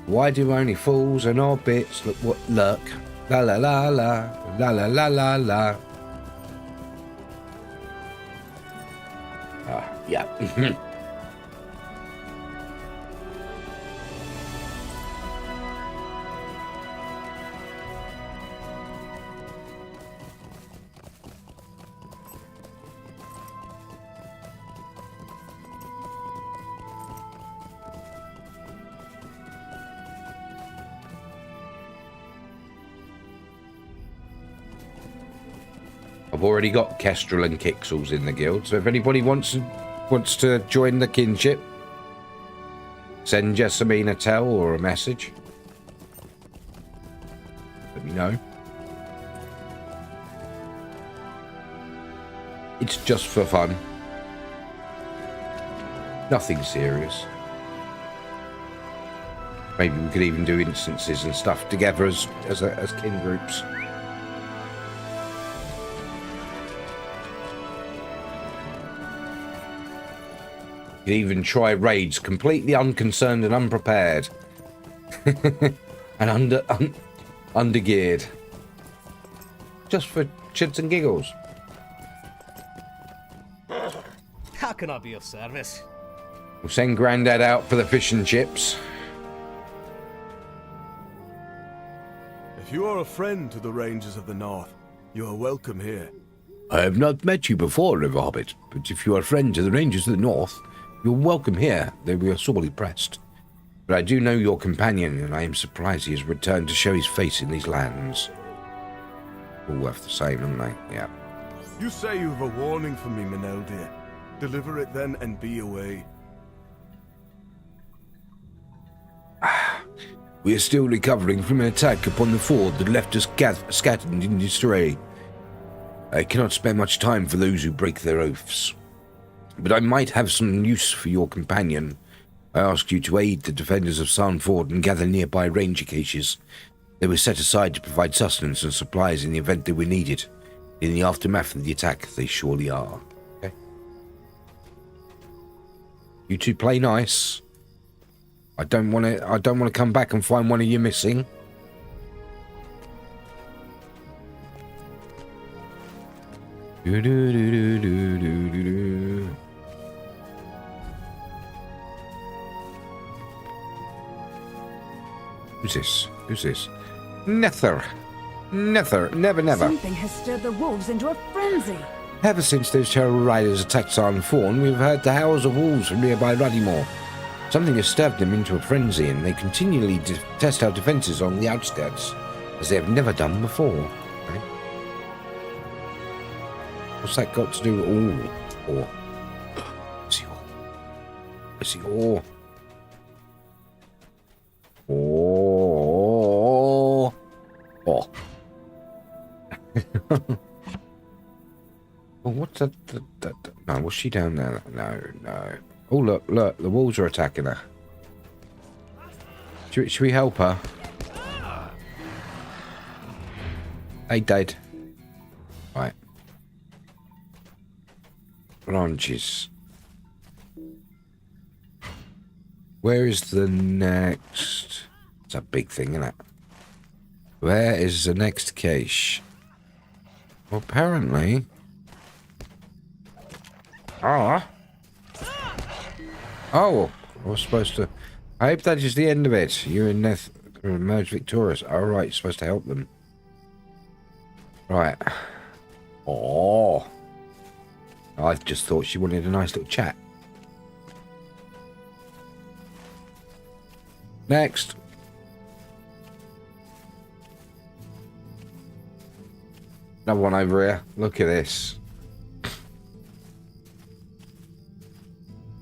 Why do only fools and hobbits look what lurk? La la la la, la la la la la. Ah, yeah. I've already got Kestrel and Kixels in the guild, so if anybody wants to join the kinship, send Jessamine a tell or a message. Let me know. It's just for fun. Nothing serious. Maybe we could even do instances and stuff together as kin groups. You could even try raids completely unconcerned and unprepared. And undergeared. Just for shits and giggles. How can I be of service? We'll send Grandad out for the fish and chips. If you are a friend to the Rangers of the North, you are welcome here. I have not met you before, River Hobbit, but if you are a friend to the Rangers of the North, you're welcome here. They were sorely pressed. But I do know your companion, and I am surprised he has returned to show his face in these lands. All worth the same, aren't they? Yeah. You say you have a warning for me, Manel dear. Deliver it then and be away. We are still recovering from an attack upon the ford that left us scattered in disarray. I cannot spare much time for those who break their oaths. But I might have some use for your companion. I ask you to aid the defenders of Sarnford and gather nearby ranger caches. They were set aside to provide sustenance and supplies in the event they were needed. In the aftermath of the attack, they surely are. Okay. You two play nice. I don't want to come back and find one of you missing. Do do do do do do do do. Who's this? Who's this? Never. Never. Something has stirred the wolves into a frenzy. Ever since those terrible riders attacked Sarnfawn, we've heard the howls of wolves from nearby Ruddymore. Something has stirred them into a frenzy, and they continually test our defences on the outskirts, as they have never done before. Okay. What's that got to do with all? Or is he all? Oh. Well, what's that? No, was she down there? No. Oh, look, the wolves are attacking her. Should we help her? Hey, Dad. Right. Branches. Where is the next? It's a big thing, isn't it? Where is the next cache? Well, apparently... Oh, I was supposed to... I hope that is the end of it. You and Neth emerge victorious. All right, you're supposed to help them. Right. Oh. I just thought she wanted a nice little chat. Next. Another one over here. Look at this.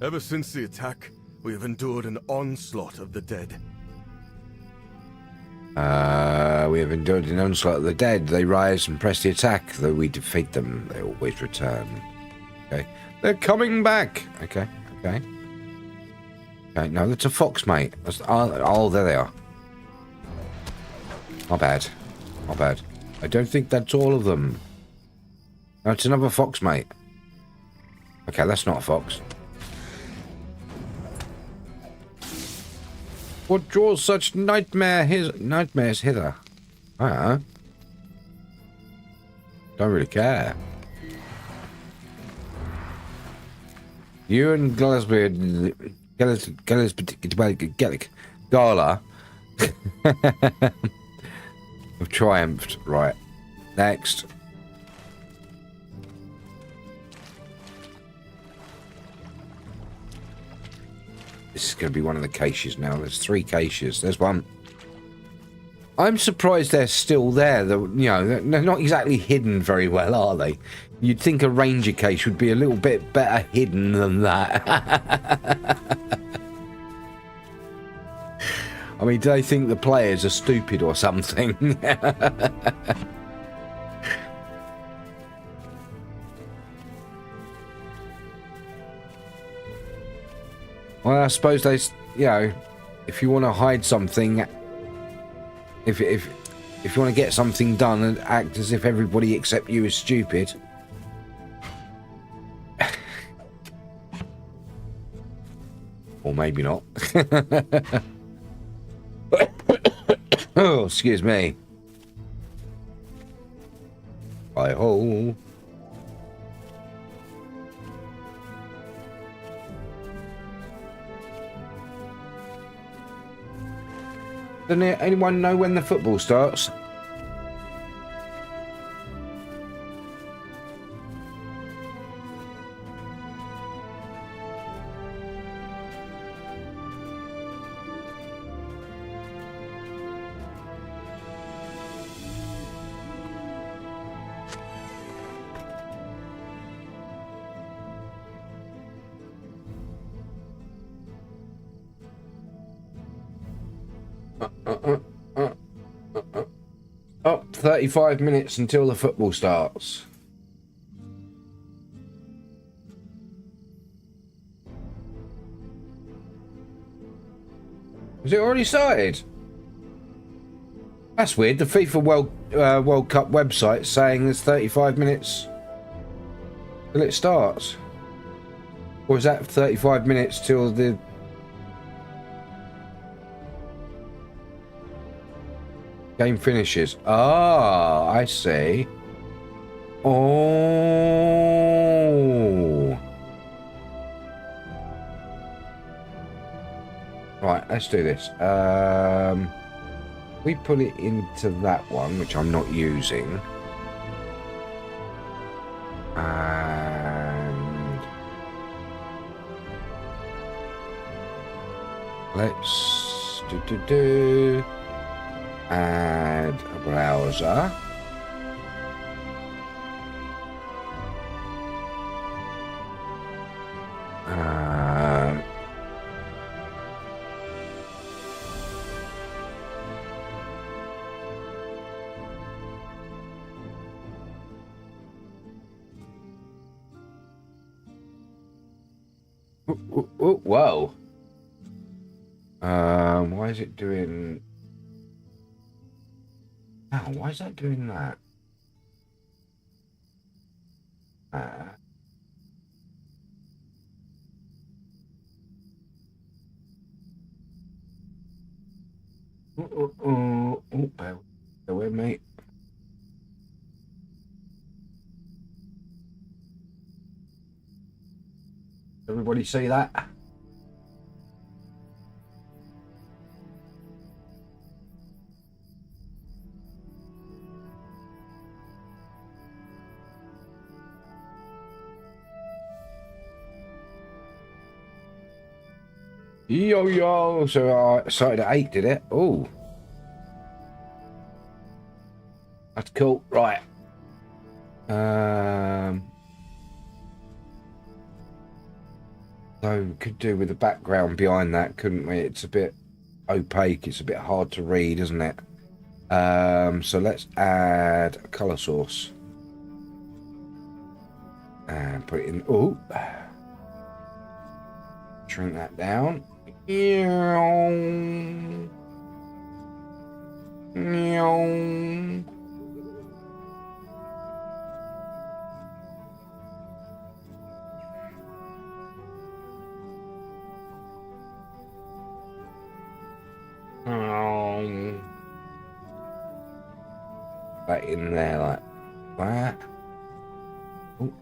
Ever since the attack, we have endured an onslaught of the dead. We have endured an onslaught of the dead. They rise and press the attack. Though we defeat them, they always return. Okay. They're coming back. Okay. No, that's a fox, mate. Oh, there they are. My bad. I don't think that's all of them. No, it's another fox, mate. Okay, that's not a fox. What draws such nightmares hither? I don't know. Don't really care. You and Gala have triumphed. Right. Next. This is going to be one of the caches now. There's 3 caches. There's one. I'm surprised they're still there. They're not exactly hidden very well, are they? You'd think a ranger cache would be a little bit better hidden than that. I mean, do they think the players are stupid or something? Well, I suppose they, if you want to hide something, if you want to get something done and act as if everybody except you is stupid. Or maybe not. Oh, excuse me. Hi-ho. Doesn't anyone know when the football starts? Oh, 35 minutes until the football starts. Has it already started? That's weird. The FIFA World Cup website saying there's 35 minutes till it starts. Or is that 35 minutes till the game finishes? Ah, I see. Oh. Right, let's do this. We put it into that one, which I'm not using. And let's add a browser. Whoa. Why is it doing... Oh, why is that doing that? Bear with me. Everybody see that? Yo. So it started at 8, did it? Oh. That's cool. Right. So we could do with the background behind that, couldn't we? It's a bit opaque. It's a bit hard to read, isn't it? So let's add a color source and put it in. Oh, shrink that down. That in there like that. Ooh.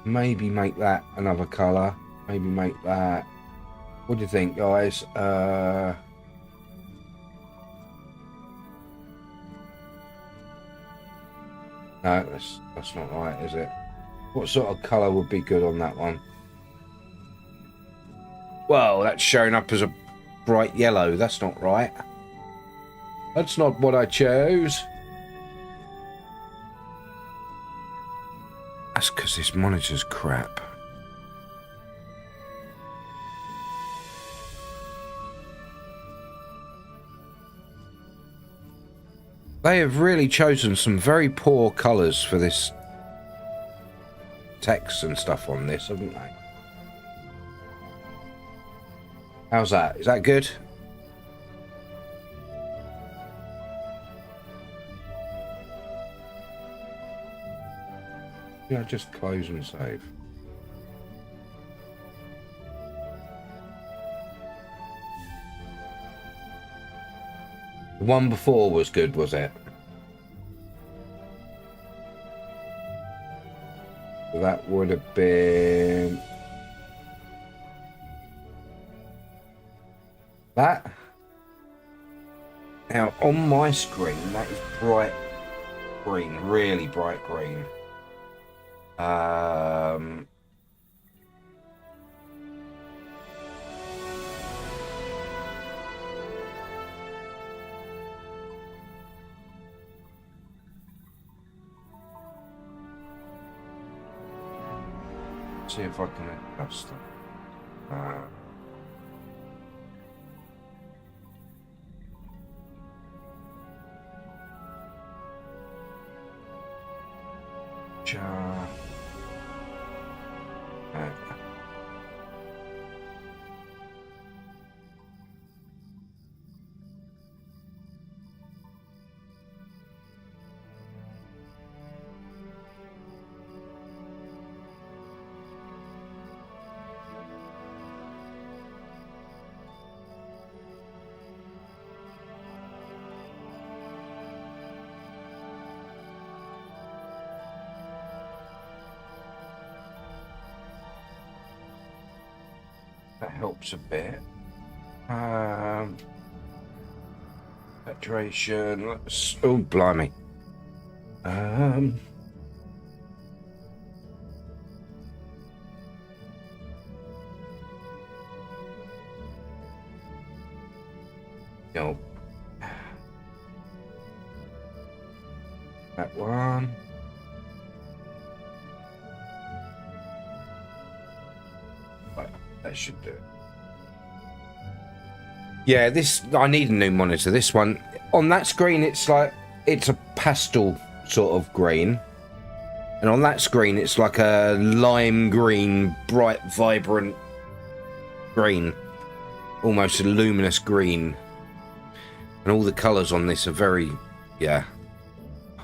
Maybe make that another color. Maybe make that. What do you think, guys? No, that's not right, is it? What sort of color would be good on that one? Well, that's showing up as a bright yellow. That's not right. That's not what I chose. That's because this monitor's crap. They have really chosen some very poor colours for this text and stuff on this, haven't they? How's that? Is that good? Yeah, just close and save. The one before was good, was it? So that would have been that. Now on my screen, that is bright green, really bright green. See if I can adjust them. That helps a bit. Saturation. Let's. Oh, blimey. No. That one. That should do it. Yeah, this I need a new monitor. This one on that screen, it's like it's a pastel sort of green, and on that screen, it's like a lime green, bright, vibrant green, almost a luminous green, and all the colours on this are very, yeah.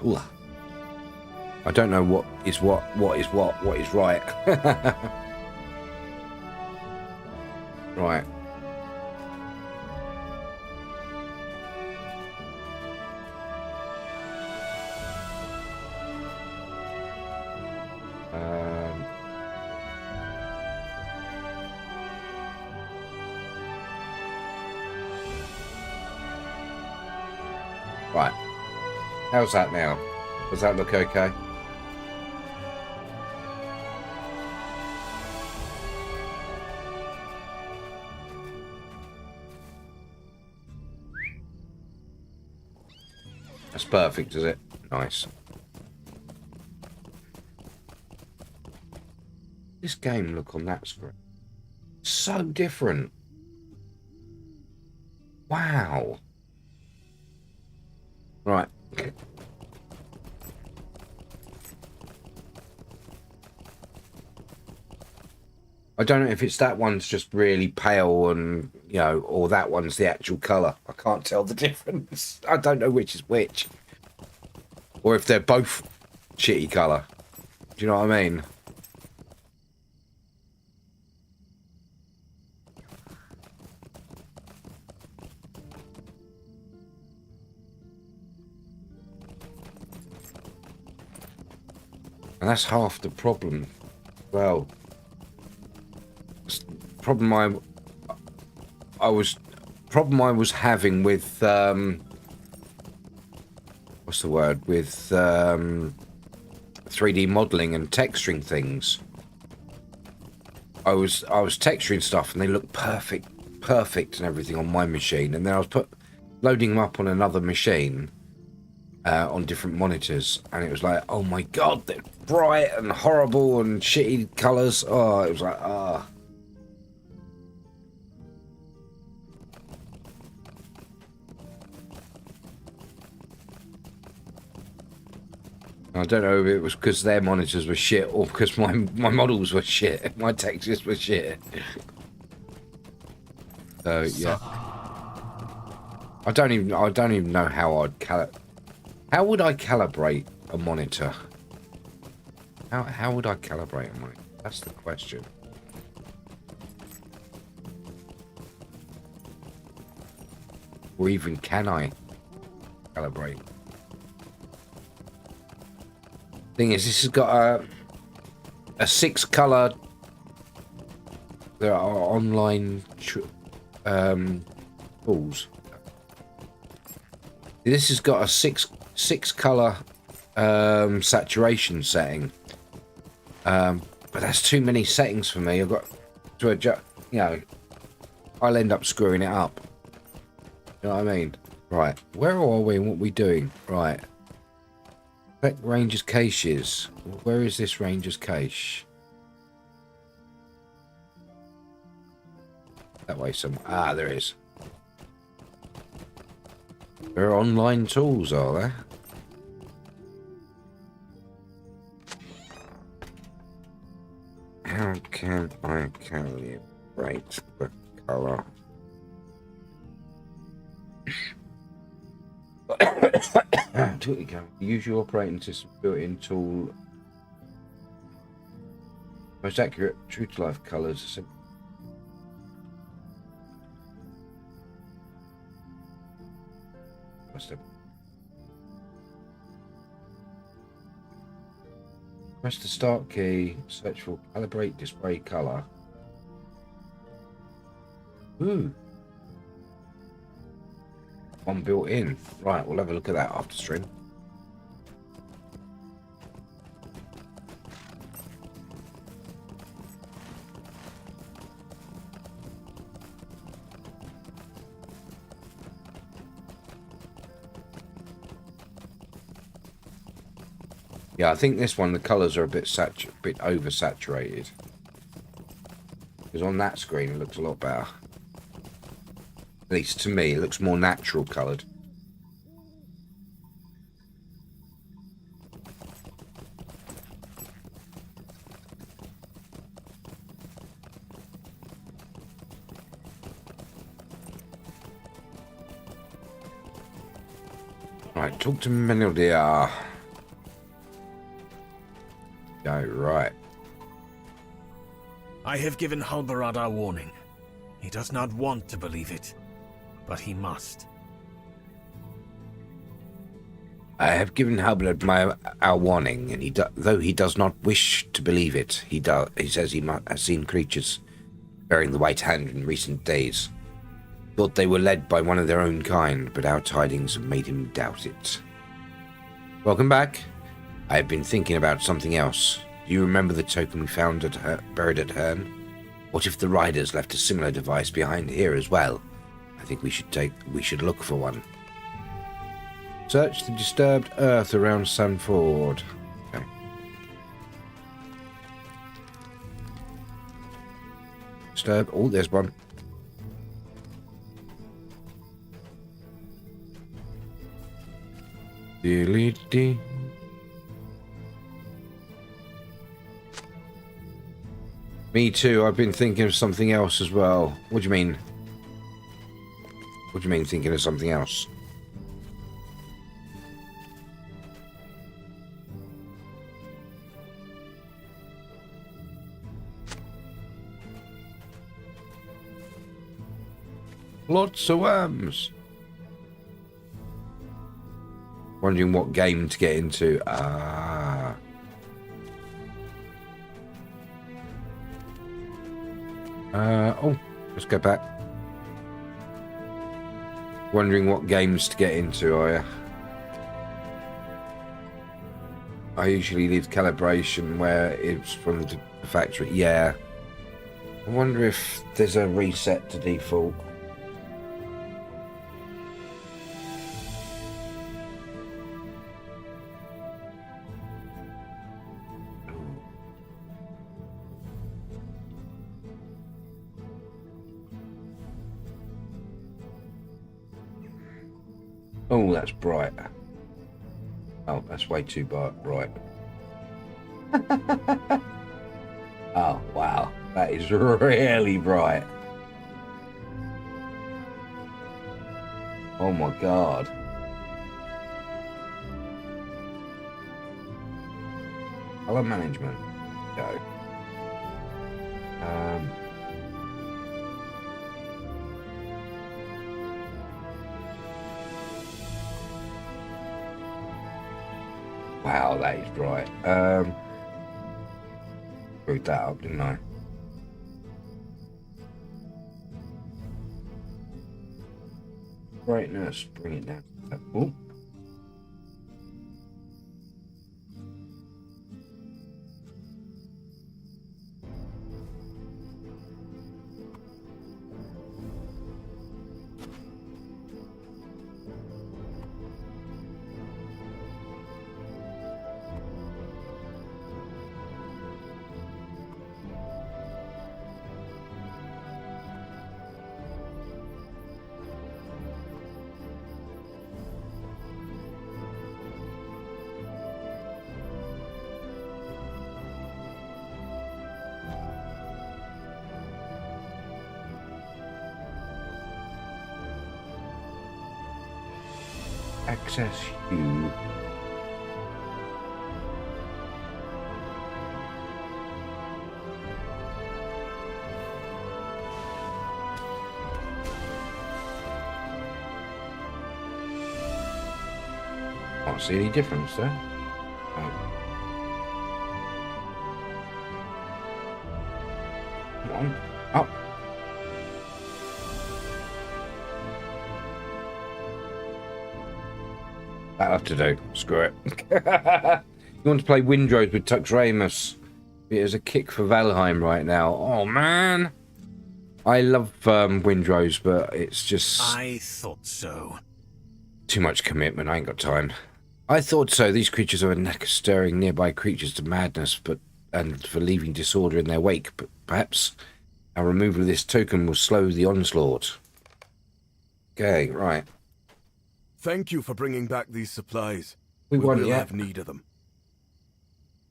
Ooh. I don't know what is what is right. Right. Right. How's that now? Does that look okay? That's perfect, is it? Nice. This game look on that screen. So different. Wow. Right. I don't know if it's that one's just really pale and, you know, or that one's the actual colour. I can't tell the difference. I don't know which is which. Or if they're both shitty colour. Do you know what I mean? And that's half the problem. Well, problem I was having with what's the word, with 3D modeling and texturing things. I was texturing stuff and they looked perfect and everything on my machine, and then I was loading them up on another machine on different monitors, and it was like, oh my god, they're bright and horrible and shitty colours. Oh, it was like, ah. I don't know if it was because their monitors were shit or because my models were shit, my textures were shit. So yeah, I don't even know how I'd how would I calibrate a monitor? How would I calibrate a monitor? That's the question. Or even can I calibrate? Thing is, this has got a 6-color. There are online tools. This has got a six color saturation setting, but that's too many settings for me. I've got to adjust. You know, I'll end up screwing it up. You know what I mean? Right, where are we and what are we doing? Right. Select Ranger's caches. Where is this Ranger's cache? That way somewhere. Ah, there is. There are online tools, are there? How can I calibrate the color? Use your operating system built-in tool. Most accurate, true-to-life colors. Press the start key, search for calibrate display color. Ooh. One built in. Right, we'll have a look at that after stream. Yeah, I think this one, the colours are a bit oversaturated. Because on that screen, it looks a lot better. At least to me, it looks more natural coloured. Right, talk to Melodia. Go, right. I have given Halbarad our warning. He does not want to believe it, but he must. I have given Halbarad our warning, and though he does not wish to believe it, he says he has seen creatures bearing the white hand in recent days. Thought they were led by one of their own kind, but our tidings have made him doubt it. Welcome back. I have been thinking about something else. Do you remember the token we found buried at Herne? What if the riders left a similar device behind here as well? I think we should look for one. Search the disturbed earth around Sanford. Okay. Disturb. Oh, there's one. Dilly-dee. Me too, I've been thinking of something else as well. What do you mean? What do you mean thinking of something else? Lots of worms. Wondering what game to get into. Ah. Oh, let's go back. Wondering what games to get into, are you? I usually leave calibration where it's from the factory. Yeah. I wonder if there's a reset to default. Oh, that's bright. Oh, that's way too bright. Oh, wow. That is really bright. Oh my god. Color management. Go. Wow, that is bright. Screwed that up, didn't I? Brightness, bring it down. Oh. access you. Can't see any difference there. Come on, up. That'll have to do. Screw it. You want to play Windrose with Tux Ramus? It is a kick for Valheim right now. Oh man, I love Windrose, but it's just I thought so. too much commitment. I ain't got time. I thought so. These creatures are a knack of stirring nearby creatures to madness, and for leaving disorder in their wake. But perhaps our removal of this token will slow the onslaught. Okay, right. Thank you for bringing back these supplies. We want will yeah. have need of them.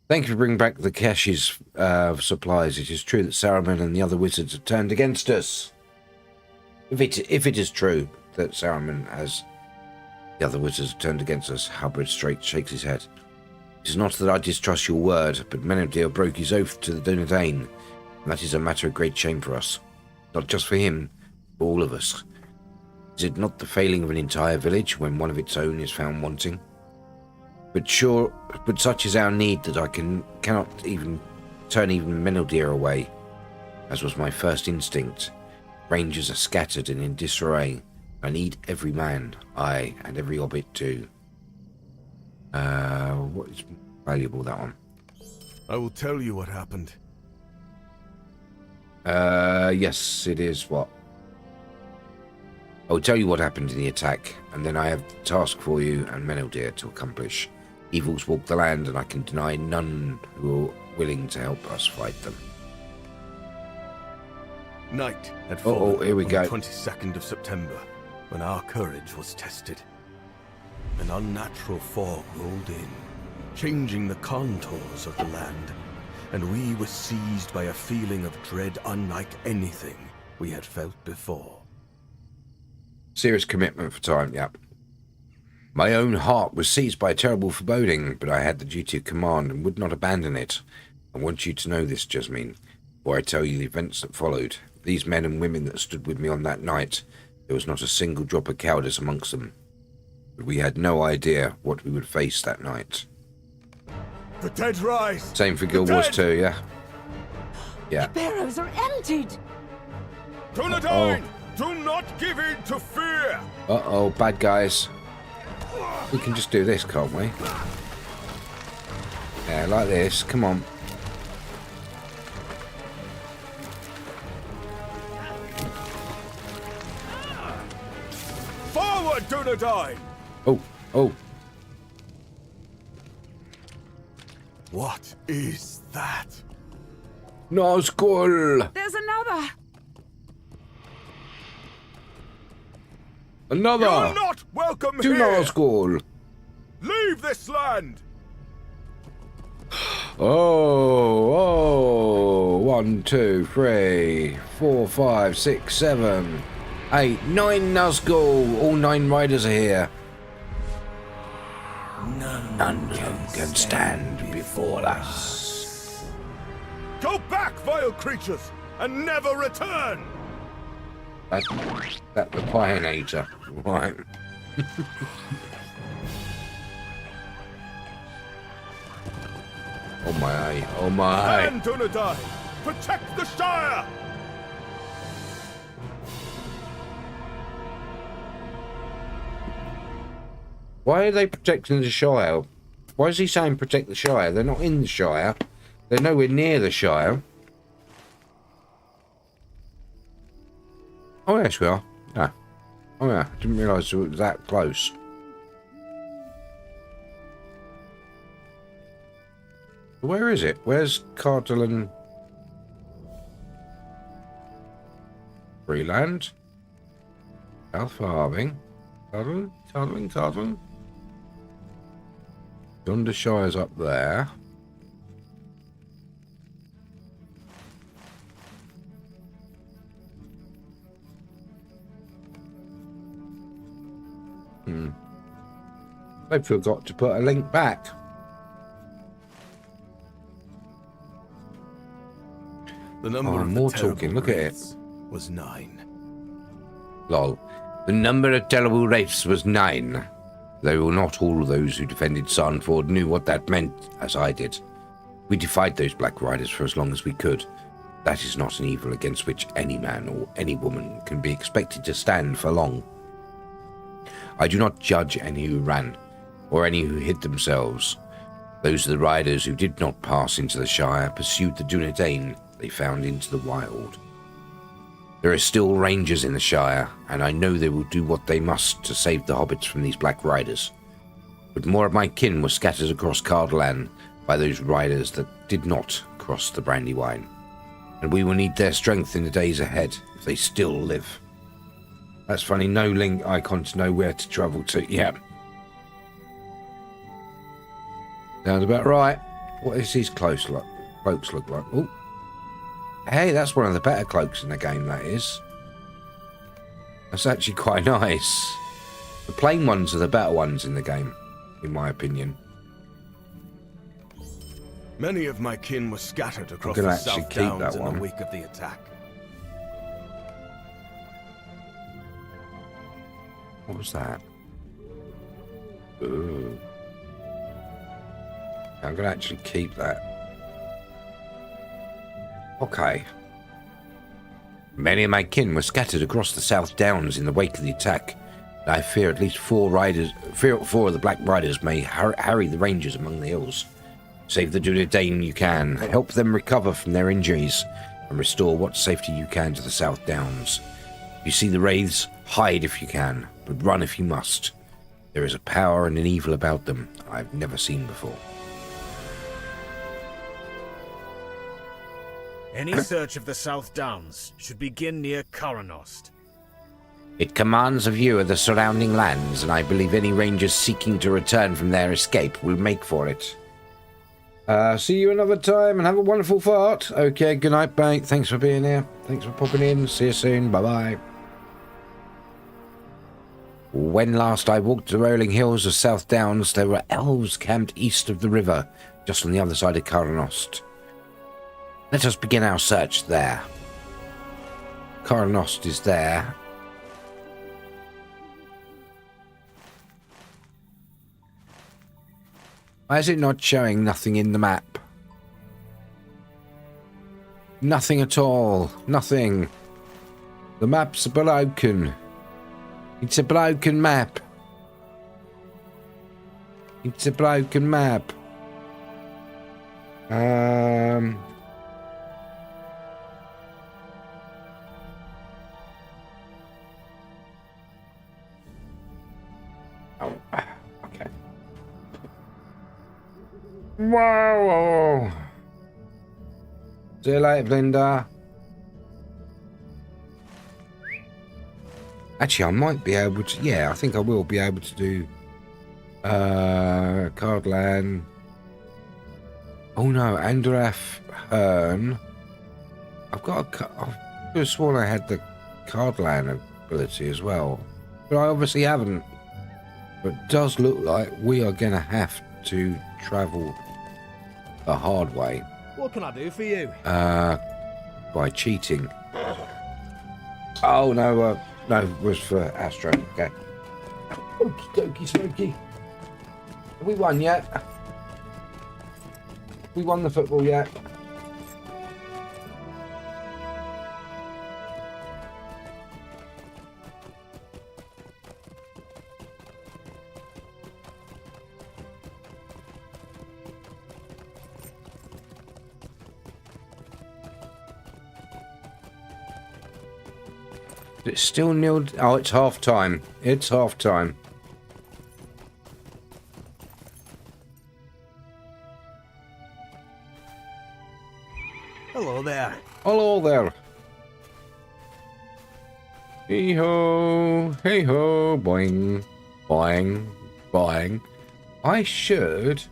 Thank you for bringing back the caches of supplies. It is true that Saruman and the other wizards have turned against us. If it is true that Saruman has the other wizards have turned against us, Halberd straight shakes his head. It is not that I distrust your word, but Meneldir broke his oath to the Dunedain, and that is a matter of great shame for us. Not just for him, for all of us. Is it not the failing of an entire village when one of its own is found wanting? But such is our need that I cannot even turn Meneldir away, as was my first instinct. Rangers are scattered and in disarray. I need every man, aye, and every hobbit too. What is valuable, that one? I will tell you what happened. Yes, it is what? I will tell you what happened in the attack, and then I have a task for you and Meneldir to accomplish. Evils walk the land, and I can deny none who are willing to help us fight them. Night had fallen here we on go. the 22nd of September, when our courage was tested. An unnatural fog rolled in, changing the contours of the land, and we were seized by a feeling of dread unlike anything we had felt before. Serious commitment for time, yep. My own heart was seized by a terrible foreboding, but I had the duty of command and would not abandon it. I want you to know this, Jasmine, before I tell you the events that followed. These men and women that stood with me on that night, there was not a single drop of cowardice amongst them. But we had no idea what we would face that night. The dead rise! Same for Guild Wars 2, yeah? Yeah. The barrows are emptied! Dunedain! Do not give in to fear! Uh-oh, bad guys. We can just do this, can't we? Yeah, like this. Come on. Forward, Dunedain! Oh. What is that? Nazgul! There's another! Another! You're not welcome To here! Nazgul! Leave this land! Oh, 1, 2, 3, 4, 5, 6, 7, 8, 9 Nazgul! All 9 riders are here. None can stand before us. Go back, vile creatures, and never return! That's the Pioneer, right? Oh my, oh my. And Dunedain, protect the Shire! Why are they protecting the Shire? Why is he saying protect the Shire? They're not in the Shire. They're nowhere near the Shire. Oh, yes, we are. Yeah. Oh, yeah. Didn't realise it was that close. Where is it? Where's Cardolan? Freeland? South Farming? Cardolan? Dundershire's up there. I forgot to put a link back. The number of more the terrible talking, look at it. wraiths was 9. Lol. The number of terrible wraiths was 9. Though not all those who defended Sarnford knew what that meant, as I did. We defied those Black Riders for as long as we could. That is not an evil against which any man or any woman can be expected to stand for long. I do not judge any who ran, or any who hid themselves. Those are the riders who did not pass into the Shire, pursued the Dunedain they found into the wild. There are still rangers in the Shire, and I know they will do what they must to save the hobbits from these Black Riders. But more of my kin were scattered across Cardolan by those riders that did not cross the Brandywine, and we will need their strength in the days ahead if they still live. That's funny, no link icon to know where to travel to. Yeah. Sounds about right. What is his cloaks look like? Oh. Hey, that's one of the better cloaks in the game, that is. That's actually quite nice. The plain ones are the better ones in the game, in my opinion. Many of my kin were scattered across gonna the actually South keep Downs that in one. the wake of the attack. What was that? Ooh. I'm going to actually keep that. Okay. Many of my kin were scattered across the South Downs in the wake of the attack. I fear at least 4 of the Black Riders may harry the Rangers among the hills. Save the Dunedain you can. Help them recover from their injuries and restore what safety you can to the South Downs. If you see the wraiths, hide if you can, but run if you must. There is a power and an evil about them I've never seen before. Any search of the South Downs should begin near Coronost. It commands a view of the surrounding lands, and I believe any rangers seeking to return from their escape will make for it. See you another time and have a wonderful fart. Okay, good night, mate. Thanks for being here. Thanks for popping in. See you soon. Bye-bye. When last I walked the rolling hills of South Downs, there were elves camped east of the river, just on the other side of Coronost. Let us begin our search there. Coronost is there. Why is it not showing nothing in the map? Nothing at all. Nothing. The map's broken. It's a broken map. It's a broken map. Oh, okay. Whoa. See you later, Blinda. Actually, I might be able to... Yeah, I think I will be able to do... Cardland. Oh no, Andrath Hearn. I've got a... I could have sworn I had the Cardland ability as well. But I obviously haven't. But it does look like we are going to have to travel the hard way. What can I do for you? By cheating. Oh, no, no, it was for Astro. Okay. Okie dokie, Smokey. Have we won yet? We won the football yet? It's still nil. Oh, it's half time. It's half time. Hello there. Hello there. Hey ho, boing, boing, boing. I should.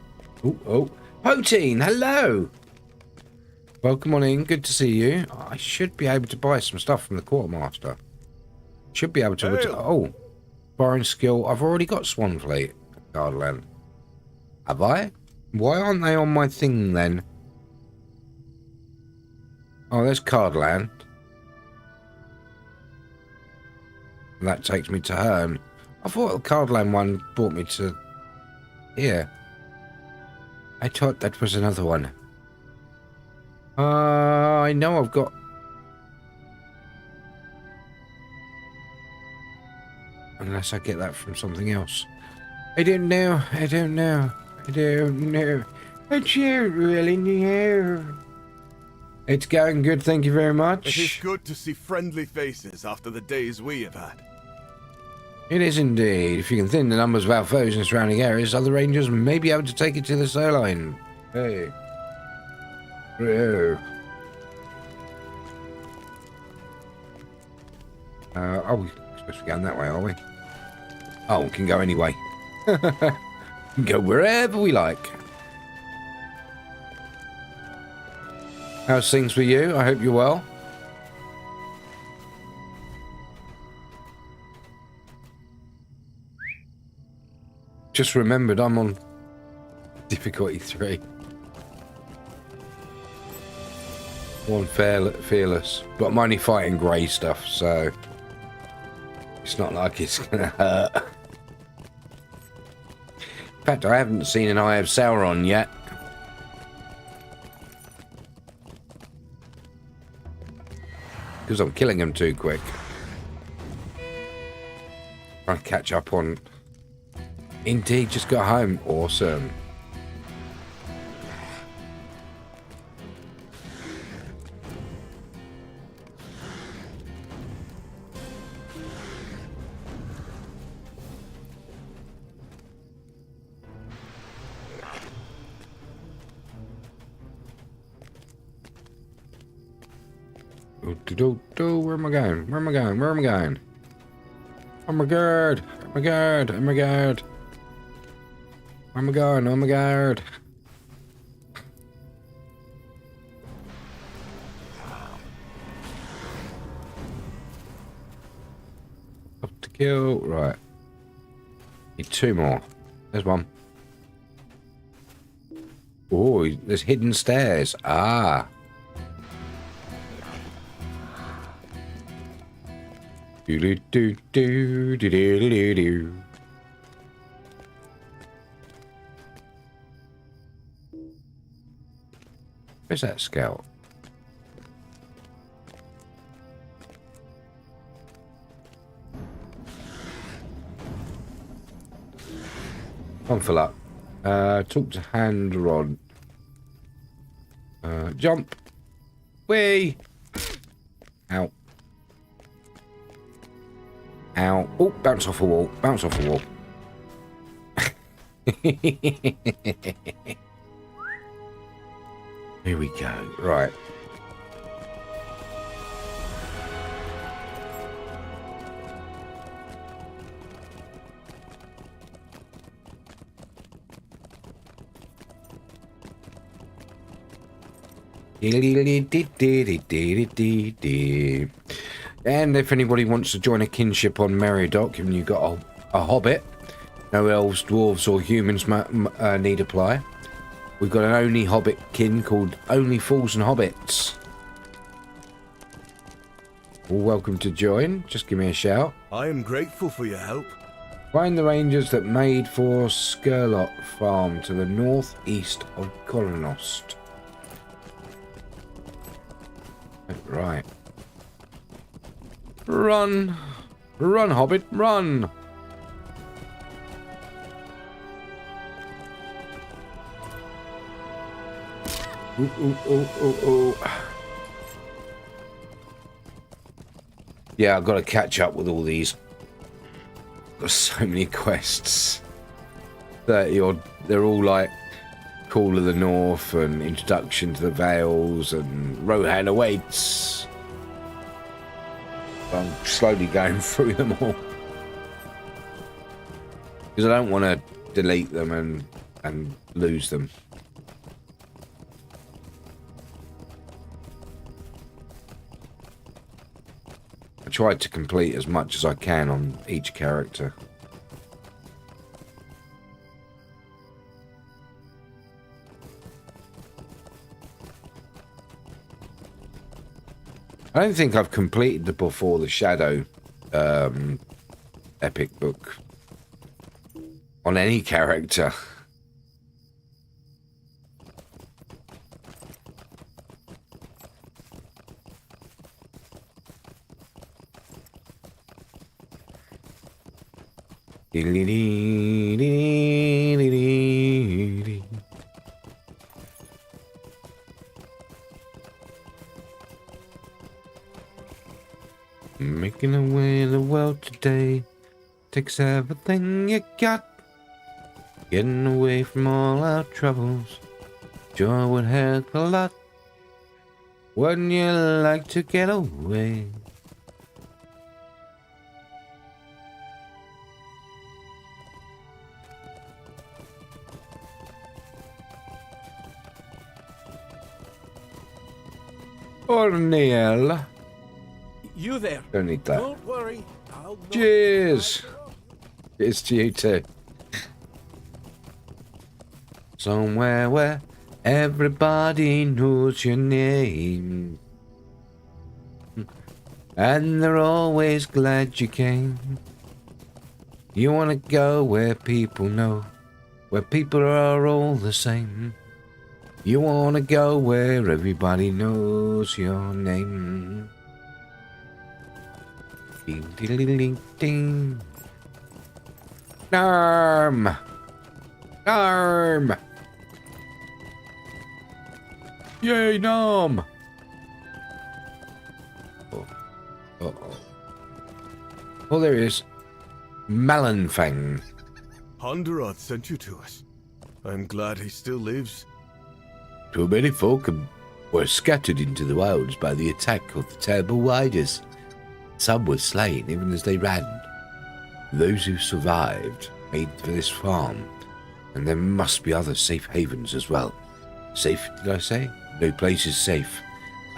Oh, Poteen, hello. Welcome on in. Good to see you. I should be able to buy some stuff from the quartermaster. Should be able to. Oh, borrowing skill. I've already got Swanfleet. Cardland. Have I? Why aren't they on my thing then? Oh, there's Cardland. And that takes me to Herne. I thought the Cardland one brought me to here. I thought that was another one. I know I've got... Unless I get that from something else. I don't know. I don't know. I don't know. I don't really know. It's going good, thank you very much. It is good to see friendly faces after the days we have had. It is indeed. If you can thin the numbers of our foes in surrounding areas, other rangers may be able to take it to the sail line. Hey. Oh. Oh, we're supposed to be going that way, are we? Oh, we can go anyway. We can go wherever we like. How's things for you? I hope you're well. Just remembered I'm on difficulty 3. One fearless, but I'm only fighting grey stuff, so it's not like it's gonna hurt. In fact, I haven't seen an Eye of Sauron yet. Because I'm killing them too quick. Trying to catch up on... Indeed, just got home. Awesome. Where am I going? Where am I going? Where am I going? Oh my god! Oh my god! Oh my god! Where am I going? Oh my god! Up to kill. Right. Need 2 more. There's one. Oh, there's hidden stairs. Ah. Do do do do do do do. Where's that scout? One fill up. Talk to Handrod. Jump. Whee! Ow. Ow. Oh, bounce off a wall. Bounce off a wall. Here we go. Right. And if anybody wants to join a kinship on Meriadoc and you've got a hobbit, no elves, dwarves or humans need apply. We've got an only hobbit kin called Only Fools and Hobbits. All welcome to join. Just give me a shout. I am grateful for your help. Find the rangers that made for Skirlot Farm to the northeast of Colonost. Right. Run! Run, Hobbit, run! Ooh, ooh, ooh, ooh, ooh. Yeah, I've got to catch up with all these. Got so many quests. 30 odd. They're all like Call of the North and Introduction to the Vales and Rohan Awaits. I'm slowly going through them all. Because I don't want to delete them and lose them. I tried to complete as much as I can on each character. I don't think I've completed the Before the Shadow epic book on any character. Making away in the world today takes everything you got. Getting away from all our troubles sure would help a lot. Wouldn't you like to get away? O'Neill. You there? Don't need that. Don't worry. I'll not- Cheers. Cheers to you too. Somewhere where everybody knows your name, and they're always glad you came. You want to go where people know, where people are all the same. You want to go where everybody knows your name. Ding, ding, ding, ding, ding. Narm! Narm! Yay, Nom! Oh. Uh-oh. Oh, there he is. Malonfang. Honderoth sent you to us. I'm glad he still lives. Too many folk were scattered into the wilds by the attack of the terrible riders. Some were slain even as they ran. Those who survived made for this farm, and there must be other safe havens as well. Safe, did I say? No place is safe.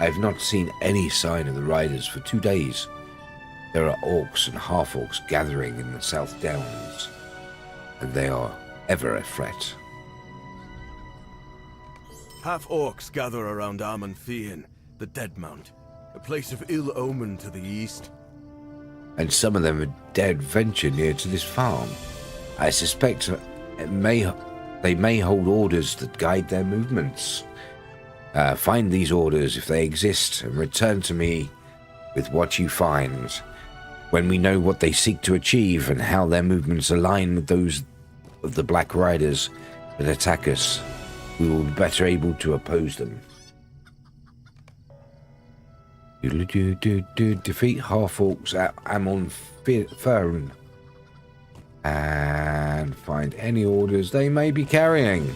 I have not seen any sign of the riders for 2 days. There are orcs and half-orcs gathering in the South Downs, and they are ever a threat. Half-orcs gather around Armenfian, the Dead Mount, a place of ill omen to the east. And some of them dared venture near to this farm. I suspect they may hold orders that guide their movements. Find these orders if they exist and return to me with what you find. When we know what they seek to achieve and how their movements align with those of the Black Riders that attack us, we will be better able to oppose them. Defeat half-orcs at Amon-Fern and find any orders they may be carrying.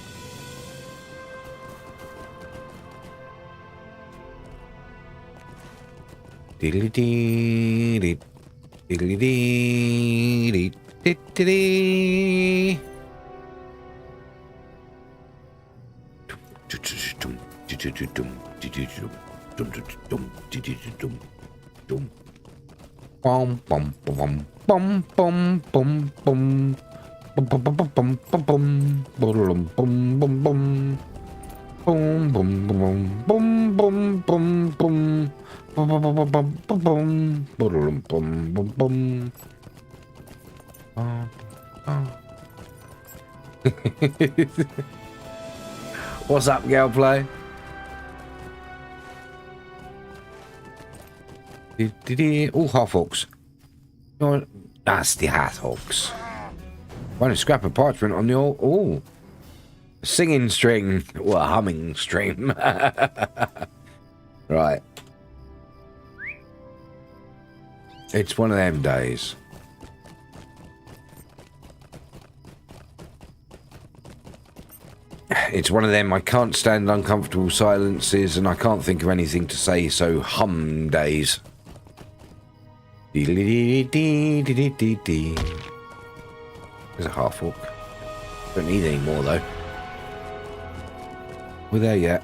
Bum bum bum bum bum bum bum bum bum bum bum bum bum bum bum bum boom boom boom boom boom boom boom boom boom boom boom boom boom. What's up, Galplay? All half-orcs. You're nasty half-orcs. Find a scrap of parchment on the old... Oh! A singing string. Or a humming string. Right. It's one of them days. It's one of them I can't stand uncomfortable silences and I can't think of anything to say, so hum days. There's a half-orc. Don't need any more though. We're there yet.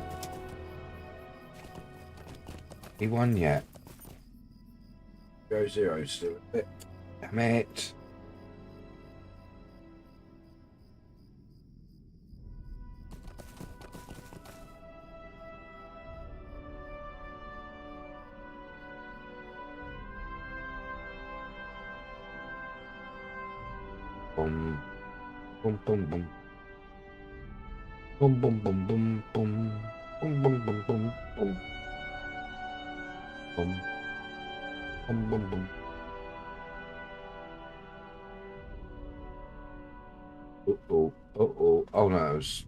He won yet. 0-0 still a bit. Damn it. Boom. Boom, boom, boom. Boom, boom, boom, boom, boom. Boom, boom, boom, boom, boom. Boom. Boom, boom, boom. Uh-oh. Uh-oh. Oh, no, it was...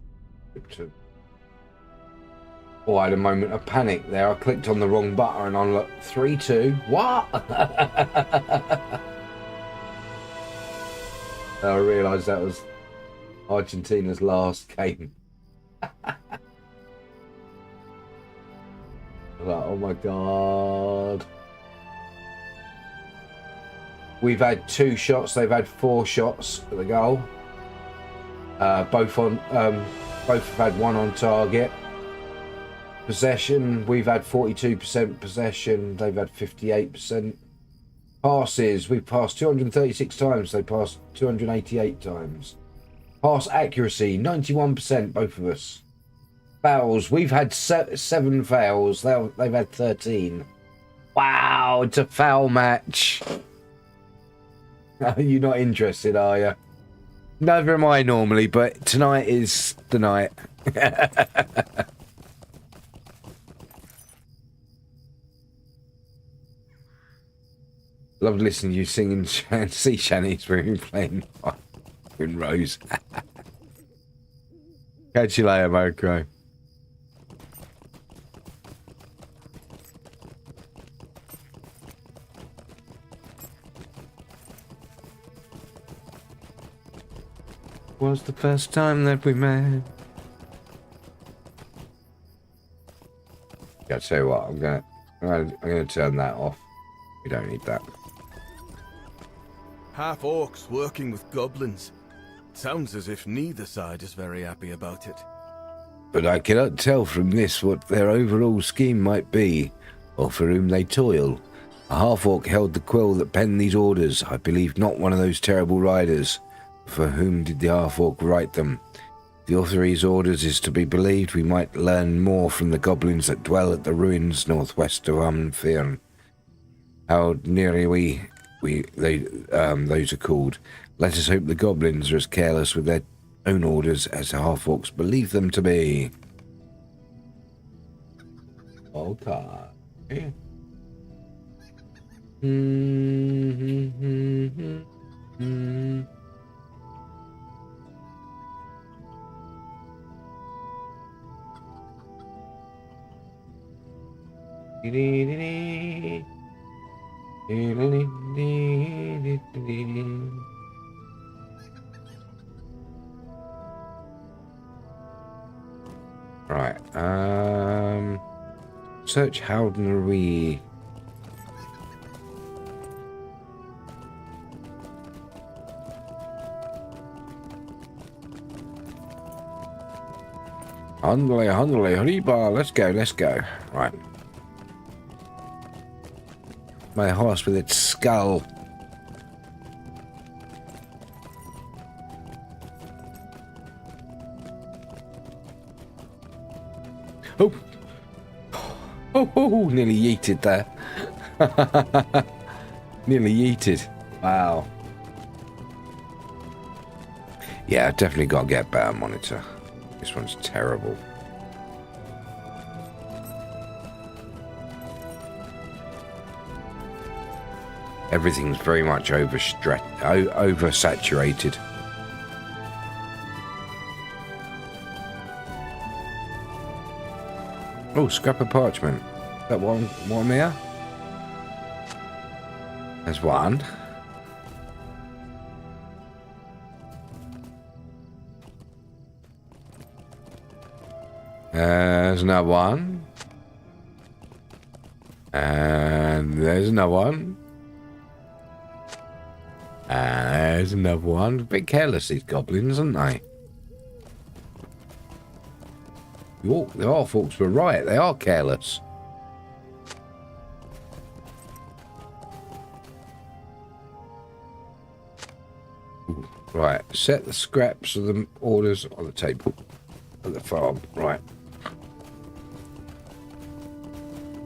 Oh, I had a moment of panic there. I clicked on the wrong button and I'm like, 3, 2, what? I realised that was Argentina's last game. I was like, oh my God. We've had 2 shots. They've had 4 shots at the goal. Both have had 1 on target. Possession, we've had 42% possession. They've had 58%. Passes, we've passed 236 times. They passed 288 times. Pass accuracy, 91%, both of us. Fouls, we've had 7 fouls. They've had 13. Wow, it's a foul match. You're not interested, are you? Neither am I normally, but tonight is the night. Love listening to you singing Sea Shanties when you're playing in Rose. Catch you later, Moko. Was the first time that we met. Yeah, I'll tell you what, I'm gonna turn that off. We don't need that. Half orcs working with goblins. Sounds as if neither side is very happy about it. But I cannot tell from this what their overall scheme might be, or for whom they toil. A half-orc held the quill that penned these orders. I believe not one of those terrible riders. For whom did the half-orc write them? The author of these orders is to be believed. We might learn more from the goblins that dwell at the ruins northwest of Amfirn. How nearly those are called. Let us hope the goblins are as careless with their own orders as the half-orcs believe them to be. Okay. Right, search Howdenry. Hundley, hurry, let's go. Right. My horse with its skull. Oh, nearly yeeted there. Nearly yeeted. Wow. Yeah, I've definitely got to get a better monitor. This one's terrible. Everything's very much oversaturated. Oh, scrap of parchment. That one here? There's one. There's another one. And there's another one. And there's another one. A bit careless, these goblins, aren't they? The half-orcs were right. They are careless. Ooh, right. Set the scraps of the orders on the table at the farm. Right.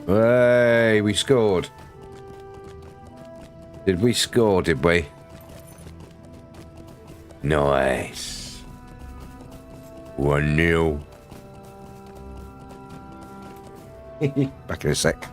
Hey, we scored. Did we score, did we? Nice. 1-0. Back in a sec.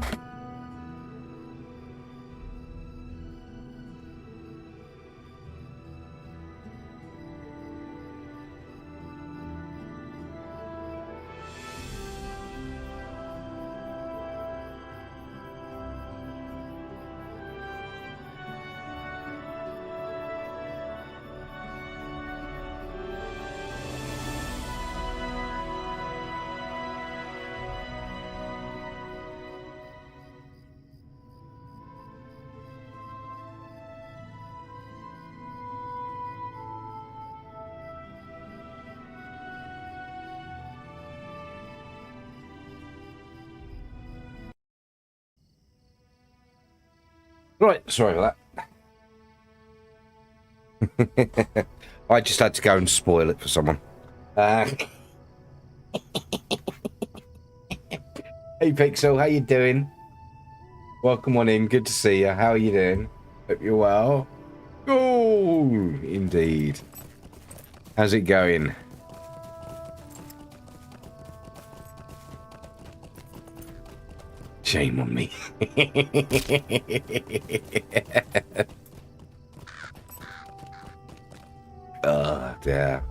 Right, sorry for that. I just had to go and spoil it for someone. Hey Pixel, how you doing? Welcome on in, good to see you. How are you doing? Hope you're well. Oh, indeed. How's it going? Shame on me. Oh, dear.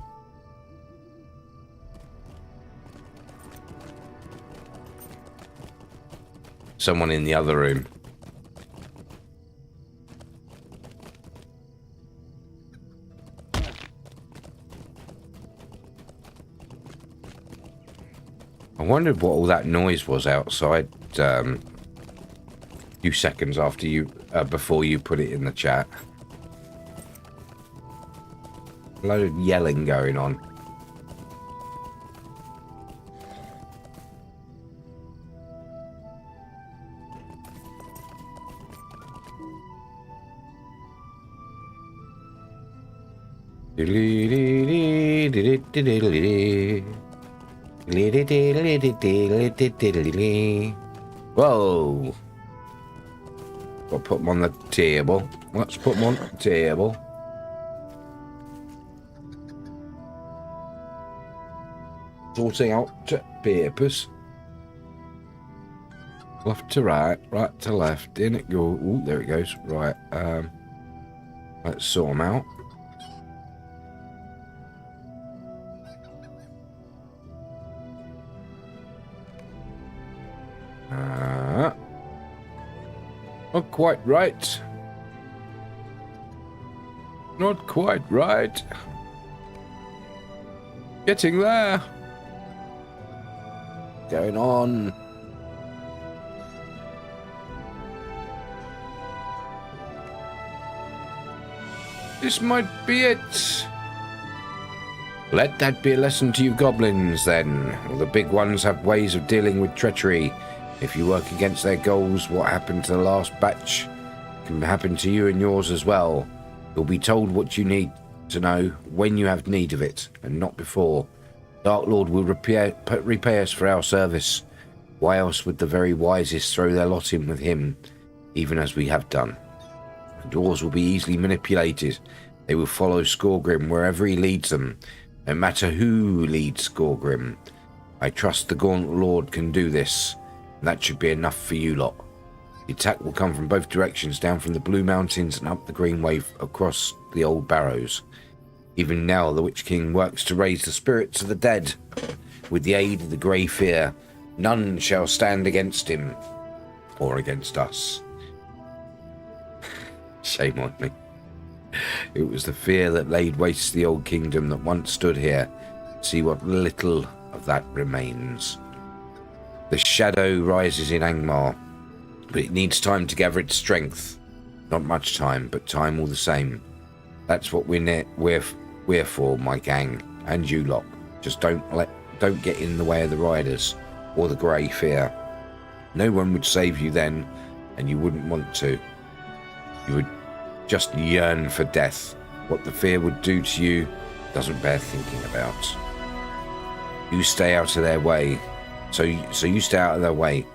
Someone in the other room. I wondered what all that noise was outside. A few seconds after you, before you put it in the chat. A load of yelling going on. Whoa! We'll put them on the table. Let's put them on the table. Sorting out papers. Left to right, right to left. In it goes. Ooh, there it goes. Right. Let's sort them out. Not quite right. Not quite right. Getting there. Going on. This might be it. Let that be a lesson to you goblins, then. Well, the big ones have ways of dealing with treachery. If you work against their goals, what happened to the last batch can happen to you and yours as well. You'll be told what you need to know when you have need of it, and not before. Dark Lord will repay us for our service. Why else would the very wisest throw their lot in with him, even as we have done? The doors will be easily manipulated. They will follow Skorgrim wherever he leads them, no matter who leads Skorgrim. I trust the Gaunt Lord can do this. That should be enough for you lot. The attack will come from both directions, down from the Blue Mountains and up the Green Wave across the Old Barrows. Even now, the Witch King works to raise the spirits of the dead. With the aid of the Grey Fear, none shall stand against him, or against us. Shame on me. It was the fear that laid waste to the old kingdom that once stood here. See what little of that remains. The shadow rises in Angmar, but it needs time to gather its strength. Not much time, but time all the same. That's what we're for, my gang, and you lot. Just don't get in the way of the riders or the Grey Fear. No one would save you then, and you wouldn't want to. You would just yearn for death. What the fear would do to you doesn't bear thinking about. You stay out of their way. So you stay out of their way.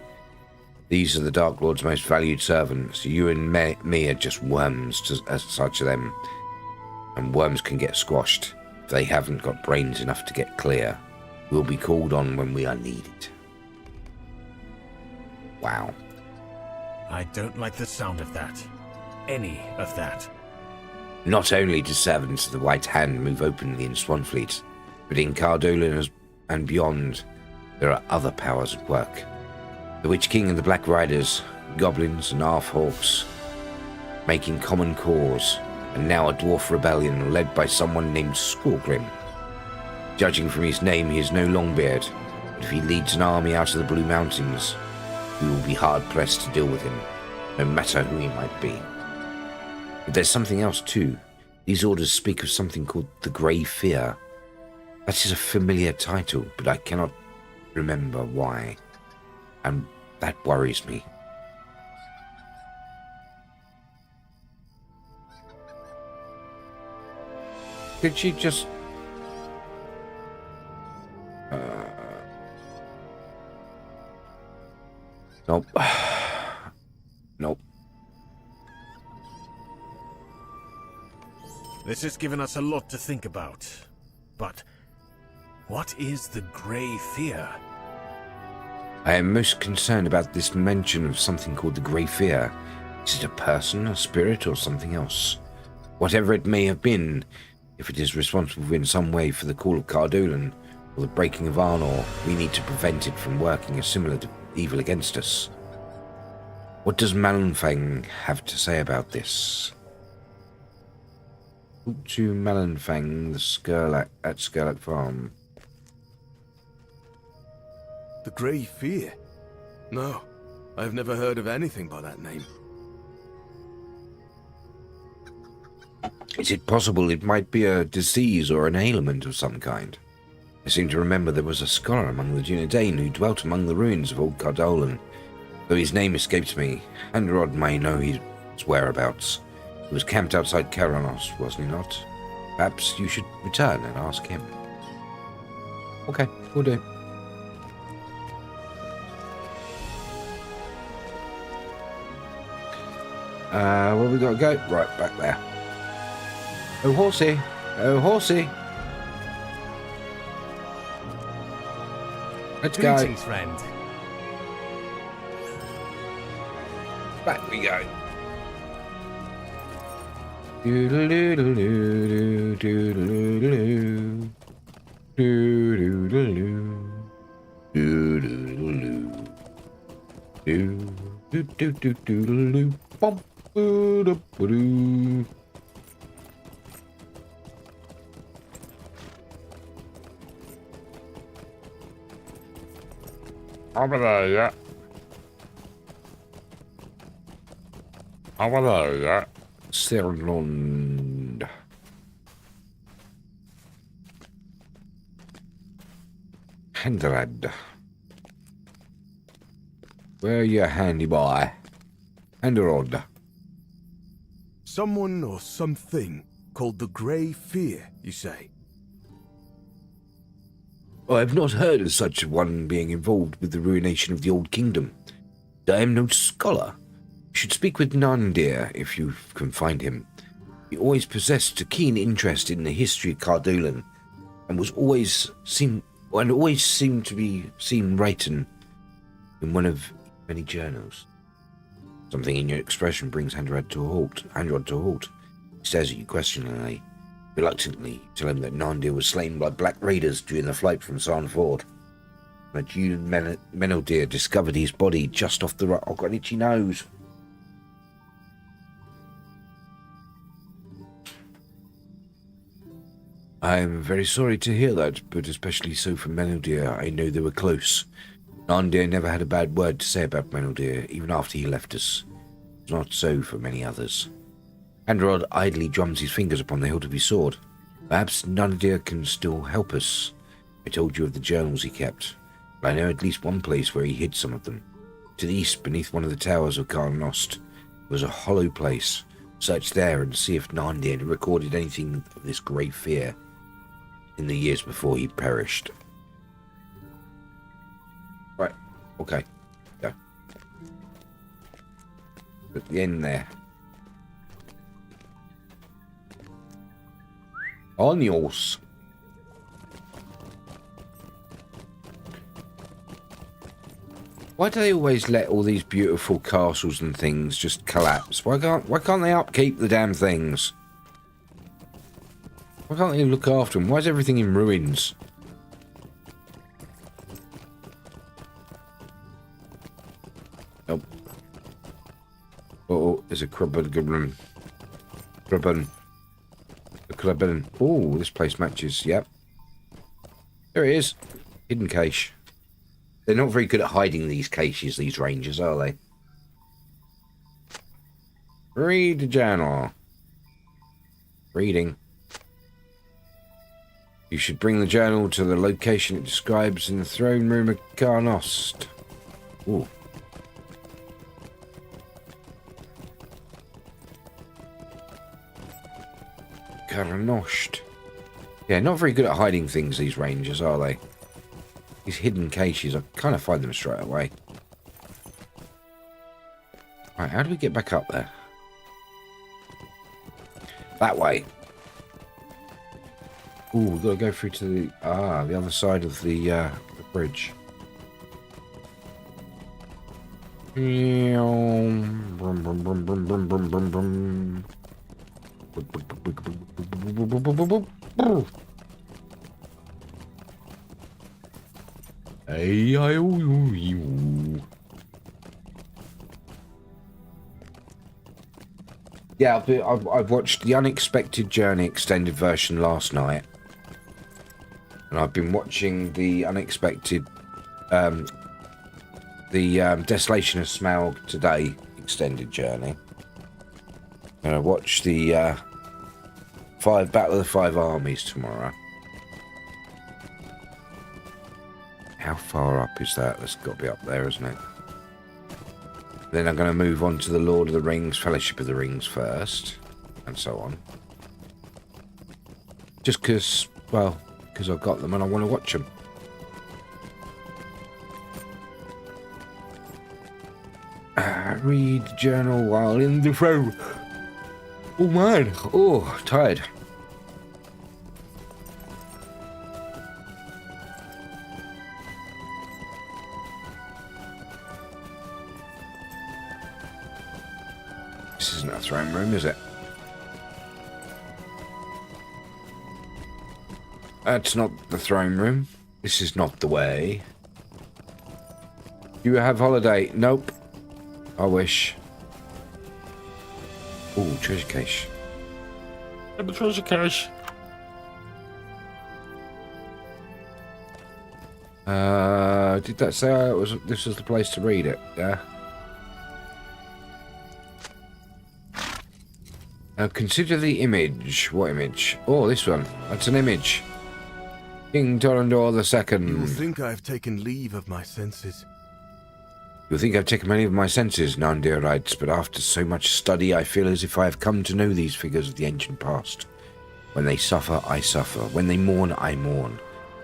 These are the Dark Lord's most valued servants. You and me are just worms to such of them. and worms can get squashed if they haven't got brains enough to get clear. We'll be called on when we are needed. Wow. I don't like the sound of that. Any of that. Not only do servants of the White Hand move openly in Swanfleet, but in Cardolan and beyond, there are other powers at work. The Witch King and the Black Riders, goblins and half-hawks, making common cause, and now a dwarf rebellion led by someone named Skorgrim. Judging from his name, he is no Longbeard, but if he leads an army out of the Blue Mountains, we will be hard-pressed to deal with him, no matter who he might be. But there's something else too. These orders speak of something called the Grey Fear. That is a familiar title, but I cannot remember why, and that worries me. Did she just... Nope. Nope. This has given us a lot to think about. But what is the Grey Fear? I am most concerned about this mention of something called the Grey Fear. Is it a person, a spirit, or something else? Whatever it may have been, if it is responsible in some way for the call of Cardolan or the breaking of Arnor, we need to prevent it from working a similar evil against us. What does Malonfang have to say about this? Talk to Malonfang, the Skurlak at Skurlak Farm. The Grey Fear? No, I've never heard of anything by that name. Is it possible it might be a disease or an ailment of some kind? I seem to remember there was a scholar among the Dunedain who dwelt among the ruins of old Cardolan. Though his name escapes me, Androd may know his whereabouts. He was camped outside Karanos, wasn't he not? Perhaps you should return and ask him. Okay, we'll do. Where we gotta go? Right, back there. Oh, horsey. Oh, horsey. Let's go. Greetings, friend. Back we go. Doodle-doodle-doo, doodle-doodle-doo. Doodle-doodle-doo. Doodle-doodle-doo. Doodle-doodle-doo. Bum. Boo-da-boo-doo. Over there, yeah. Over there, yeah. Sirlund. Henderad. Where you handy boy? Henderod. Someone or something called the Grey Fear, you say? I have not heard of such a one being involved with the ruination of the old kingdom. I am no scholar. You should speak with Nandir if you can find him. He always possessed a keen interest in the history of Cardolan, and always seemed to be seen written in one of many journals. Something in your expression brings Androd to a halt. He stares at you questioningly. Reluctantly, tell him that Nandir was slain by black raiders during the flight from Sarnford. But you and Meneldir discovered his body just off the right. I've got an itchy nose. I am very sorry to hear that, but especially so for Meneldir. I know they were close. Nandir never had a bad word to say about Meneldir, even after he left us. It's not so for many others. Androd idly drums his fingers upon the hilt of his sword. Perhaps Nandir can still help us. I told you of the journals he kept, but I know at least one place where he hid some of them. To the east, beneath one of the towers of Karnost, was a hollow place. Search there and see if Nandir recorded anything of this great fear in the years before he perished. Right, okay, go. At the end there. Onios. Why do they always let all these beautiful castles and things just collapse? Why can't they upkeep the damn things? Why can't they look after them? Why is everything in ruins? Nope. Oh, there's a Krubben. Oh, this place matches. Yep. There it is. Hidden cache. They're not very good at hiding these caches, these rangers, are they? Read the journal. Reading. You should bring the journal to the location it describes in the throne room of Carnost. Ooh. Carnost. Yeah, not very good at hiding things, these rangers, are they? These hidden caches, I kind of find them straight away. Right, how do we get back up there? That way. Ooh, we've got to go through to the other side of the bridge. Yeah, I've watched the Unexpected Journey extended version last night, and I've been watching the Unexpected, Desolation of Smaug today extended journey, and I watched the Battle of the Five Armies tomorrow. How far up is that? That's got to be up there, isn't it? Then I'm going to move on to the Lord of the Rings, Fellowship of the Rings first, and so on. Just because, well, because I've got them and I want to watch them. Read journal while in the throne. Oh man, oh, tired. This isn't a throne room, is it? That's not the throne room. This is not the way. You have holiday. Nope. I wish. Ooh, treasure cache. I'm a treasure cache. Did that say this was the place to read it? Yeah. Now consider the image. What image? Oh, this one. That's an image. King Torondor II. You think I've taken leave of my senses? You think I've taken many of my senses, Nandir writes, but after so much study I feel as if I have come to know these figures of the ancient past. When they suffer, I suffer. When they mourn, I mourn.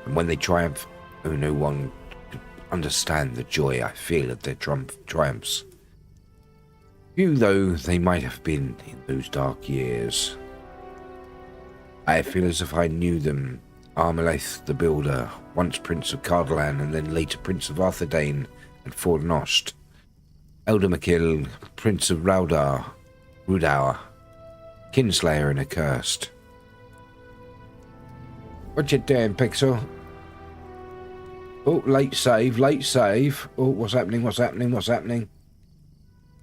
And when they triumph, oh, no one could understand the joy I feel at their triumphs. Few though they might have been in those dark years, I feel as if I knew them. Armelaith the Builder, once Prince of Cardolan and then later Prince of Arthedain and Fornost. Eldermakil, Prince of Rudauer, Kinslayer and Accursed. What you doing, Pixel? Oh, late save. Oh, what's happening?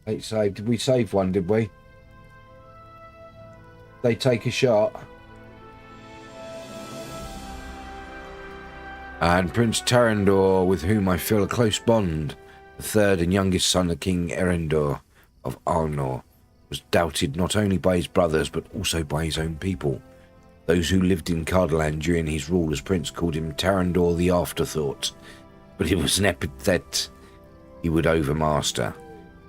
Late save. Did we save one, did we? They take a shot. And Prince Tarandor, with whom I feel a close bond, the third and youngest son of King Erendor of Arnor, was doubted not only by his brothers but also by his own people. Those who lived in Cardolan during his rule as prince called him Tarandor the Afterthought, but it was an epithet he would overmaster.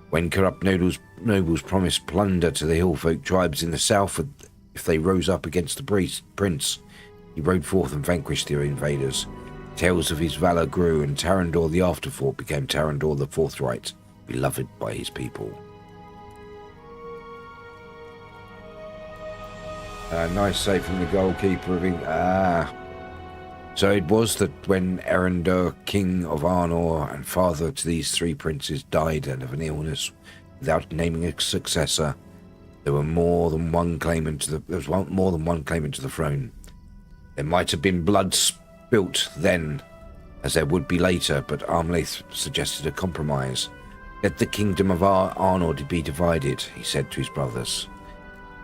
When corrupt nobles promised plunder to the hillfolk tribes in the south if they rose up against the prince, he rode forth and vanquished their invaders. Tales of his valour grew, and Tarandor the Afterthought became Tarandor the Forthright, beloved by his people. Nice save from the goalkeeper of England. So it was that when Erendur, king of Arnor and father to these three princes, died of an illness without naming a successor, there was more than one claimant to the throne. There might have been blood spilt then, as there would be later, but Armlaith suggested a compromise. Let the kingdom of Arnor be divided, he said to his brothers,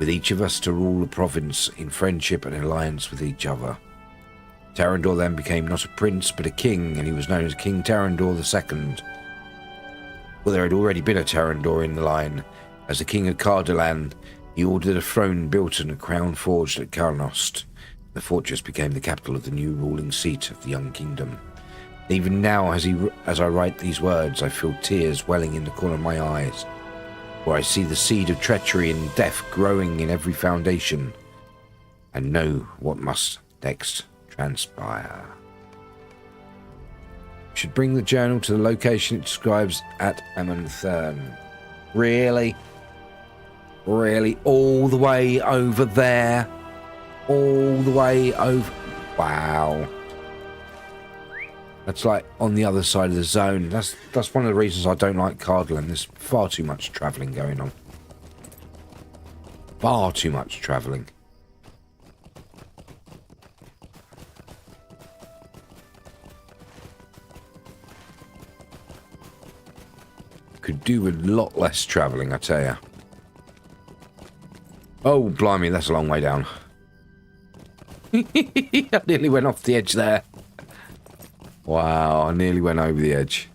with each of us to rule the province in friendship and alliance with each other. Tarandor then became not a prince but a king, and he was known as King Tarandor II. Well, there had already been a Tarandor in the line. As the king of Cardolan, he ordered a throne built and a crown forged at Carnost. The fortress became the capital of the new ruling seat of the young kingdom. Even now, as I write these words, I feel tears welling in the corner of my eyes, for I see the seed of treachery and death growing in every foundation, and know what must next transpire. Should bring the journal to the location it describes at Amonthern. Really? Really? All the way over there? All the way over? Wow. That's like on the other side of the zone. That's one of the reasons I don't like Cardolan. There's far too much travelling going on. Far too much travelling. Could do with a lot less travelling, I tell you. Oh, blimey, that's a long way down. I nearly went off the edge there. Wow, I nearly went over the edge.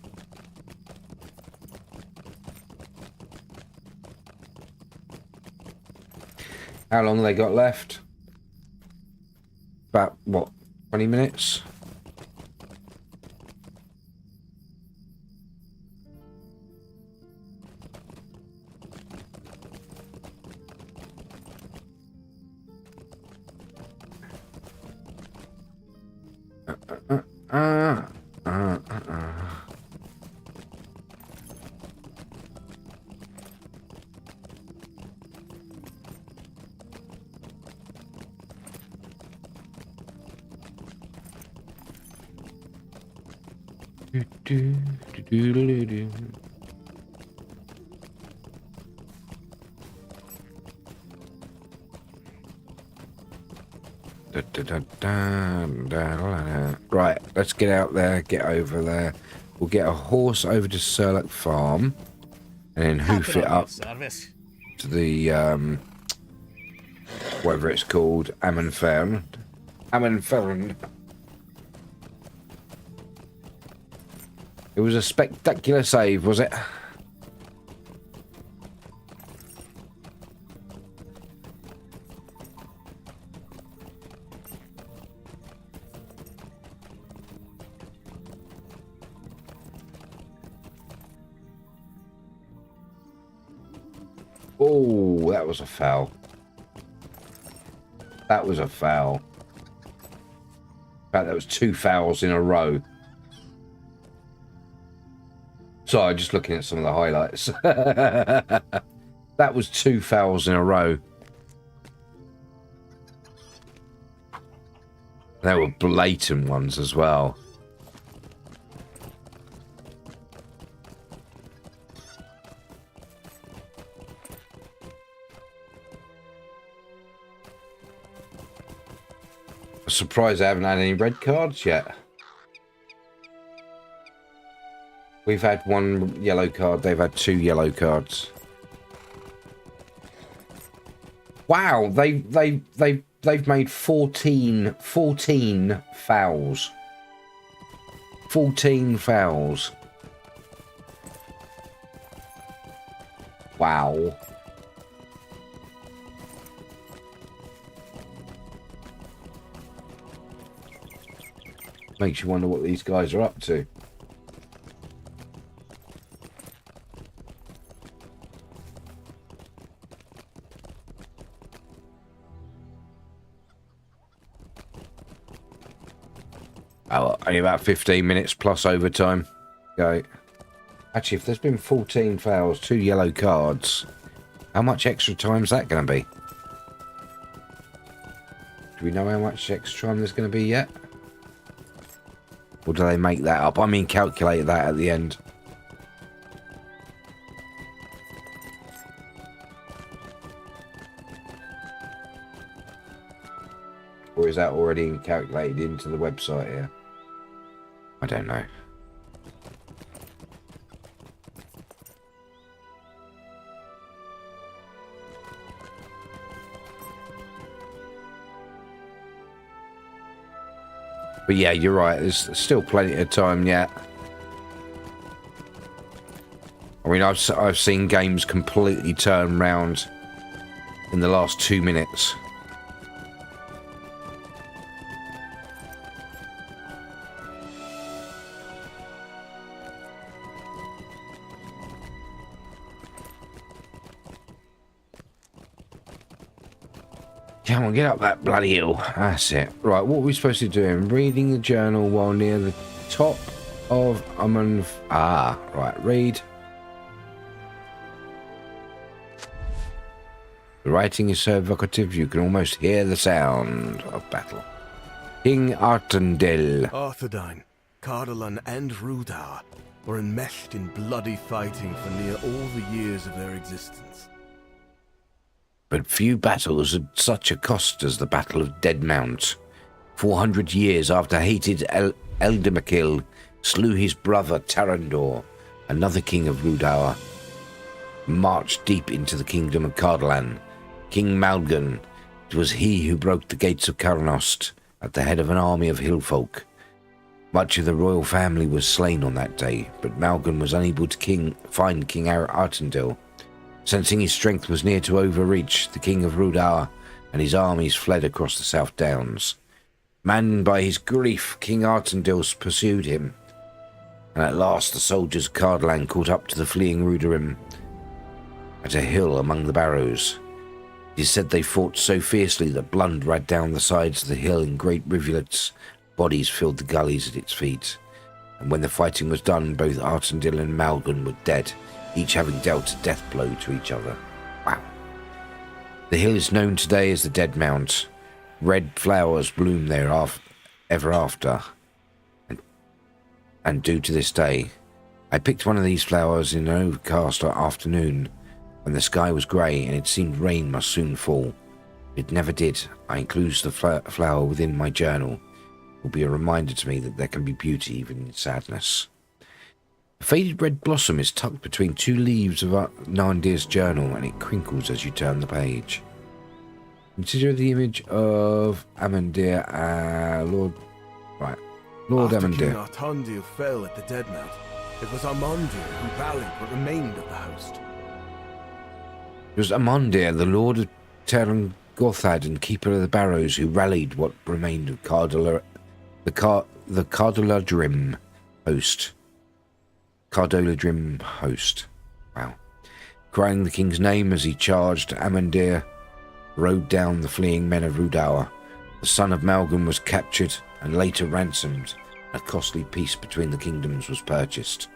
How long have they got left? About, what, 20 minutes? Right, let's get out there, get over there. We'll get a horse over to Surlock Farm and then hoof it up to the whatever it's called, Amonfern. It was a spectacular save, was it? Oh, that was a foul. That was a foul. In fact, that was 2 fouls in a row. Sorry, just looking at some of the highlights. That was 2 fouls in a row. There were blatant ones as well. I'm surprised I haven't had any red cards yet. We've had 1 yellow card, they've had 2 yellow cards. Wow, they've made 14 fouls. 14 fouls. Wow. Makes you wonder what these guys are up to. Oh, only about 15 minutes plus overtime. Go. Actually, if there's been 14 fouls, 2 yellow cards, how much extra time is that going to be? Do we know how much extra time there's going to be yet? Or do they make that up? I mean, calculate that at the end. Or is that already calculated into the website here? I don't know. But yeah, you're right. There's still plenty of time yet. I mean, I've seen games completely turn round in the last 2 minutes. Come on, get up that bloody hill. That's it. Right, what are we supposed to do? Reading the journal while near the top of right, read. The writing is so evocative you can almost hear the sound of battle. King Artendel. Arthedain, Cardolan, and Rudar were enmeshed in bloody fighting for near all the years of their existence. But few battles had such a cost as the Battle of Deadmount. 400 years after hated Eldemakil slew his brother Tarandor, another king of Rudar, marched deep into the kingdom of Cardolan. King Malgan, it was he who broke the gates of Carnost at the head of an army of hillfolk. Much of the royal family was slain on that day, but Malgan was unable to find King Artendil. Sensing his strength was near to overreach, the king of Rudar and his armies fled across the South Downs. Maddened by his grief, King Artendil pursued him, and at last the soldiers of Cardolan caught up to the fleeing Rudarim at a hill among the barrows. It is said they fought so fiercely that blood ran down the sides of the hill in great rivulets. Bodies filled the gullies at its feet, and when the fighting was done, both Artendil and Malgan were dead, each having dealt a death blow to each other. Wow. The hill is known today as the Dead Mount. Red flowers bloom there ever after, and do to this day. I picked one of these flowers in an overcast afternoon, when the sky was grey and it seemed rain must soon fall. It never did. I include the flower within my journal. It will be a reminder to me that there can be beauty even in sadness. A faded red blossom is tucked between two leaves of Narndir's journal, and it crinkles as you turn the page. Consider the image of Amandir, Lord After King Amandir. Artendil fell at the Deadmount, it was Amandir who rallied what remained of the host. It was Amandir, the Lord of Terran Gothad and Keeper of the Barrows, who rallied what remained of the Cardoladrim host. Cardoladrim host. Wow. Crying the king's name as he charged, Amandir rode down the fleeing men of Rudar. The son of Malgan was captured and later ransomed. A costly peace between the kingdoms was purchased.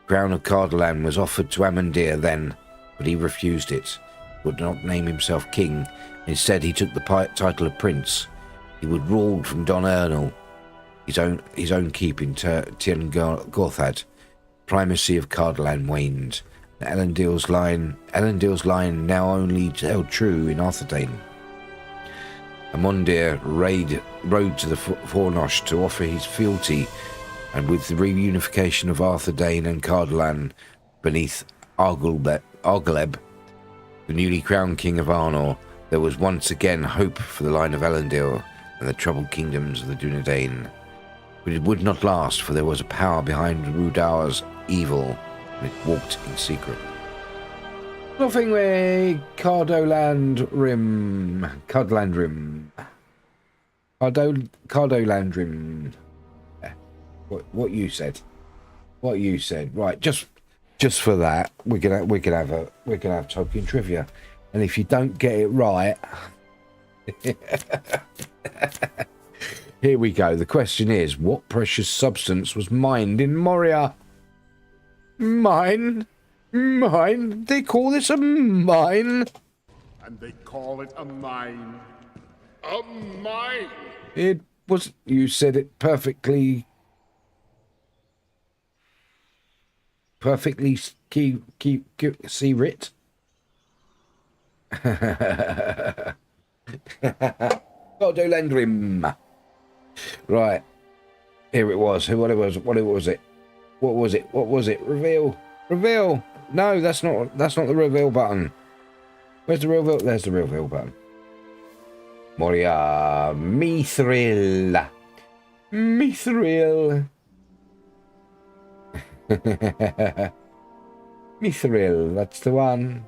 The crown of Cardolan was offered to Amandir then, but he refused it. He would not name himself king. Instead, he took the title of prince. He would rule from Don Ernal, his own keep in Tirn Gothad. Primacy of Cardolan waned. Elendil's line now only held true in Arthedain. Amandir rode to the Fornosh to offer his fealty, and with the reunification of Arthedain and Cardolan beneath Argaleb, the newly crowned king of Arnor, there was once again hope for the line of Elendil and the troubled kingdoms of the Dunedain. But it would not last, for there was a power behind Rudar's evil, and it walked in secret. Nothing way, Cardoland Rim. Yeah. What you said. What you said. Right, just for that, we're gonna have Tolkien trivia, and if you don't get it right, here we go. The question is, what precious substance was mined in Moria? Mine? They call this a mine? And they call it a mine. Mine. It was. You said it perfectly. Perfectly. See writ. Gotta do Lendrim. Right. Here it was. What it was? What was it? What was it? What was it? Reveal. Reveal. No, that's not the reveal button. Where's the reveal? There's the reveal button. Moria. Mithril. Mithril. Mithril. That's the one.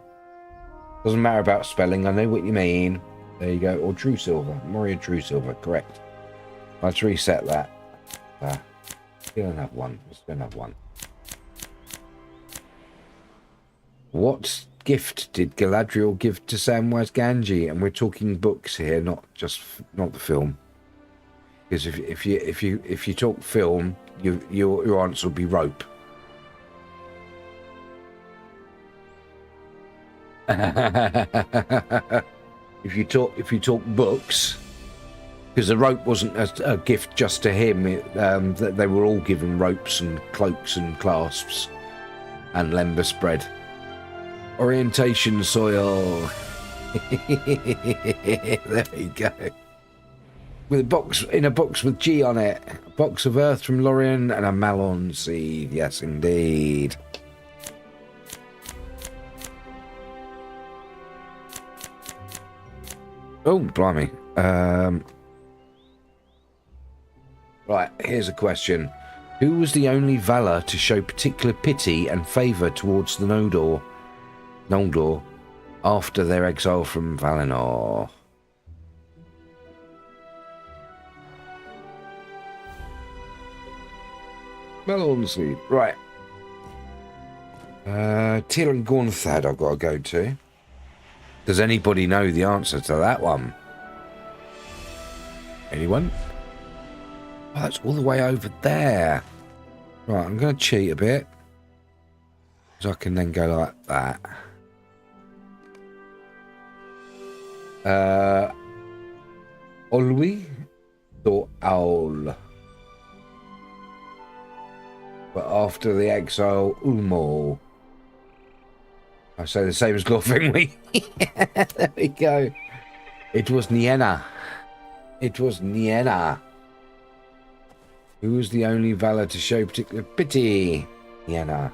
Doesn't matter about spelling. I know what you mean. There you go. Or True Silver. Moria True Silver. Correct. Let's reset that. Still don't have one. Still don't have one. What gift did Galadriel give to Samwise Gamgee? And we're talking books here, not the film. Because if you talk film, your answer will be rope. If you talk books, because the rope wasn't a gift just to him. They were all given ropes and cloaks and clasps and lembas bread. Orientation soil. There you go. With a box with G on it. A box of earth from Lorien and a Malon seed. Yes, indeed. Oh, blimey. Right, here's a question. Who was the only Valar to show particular pity and favour towards the Noldor after their exile from Valinor? Melon seed. Right. Tyr and Gornthad I've got to go to. Does anybody know the answer to that one? Anyone? Oh, that's all the way over there. Right, I'm going to cheat a bit. So I can then go like that. Olwi or Owl? But after the exile, Ulmo. I say the same as Glorfingwe. There we go. It was Nienna. It was Nienna. Who was the only Valar to show particular pity? Nienna.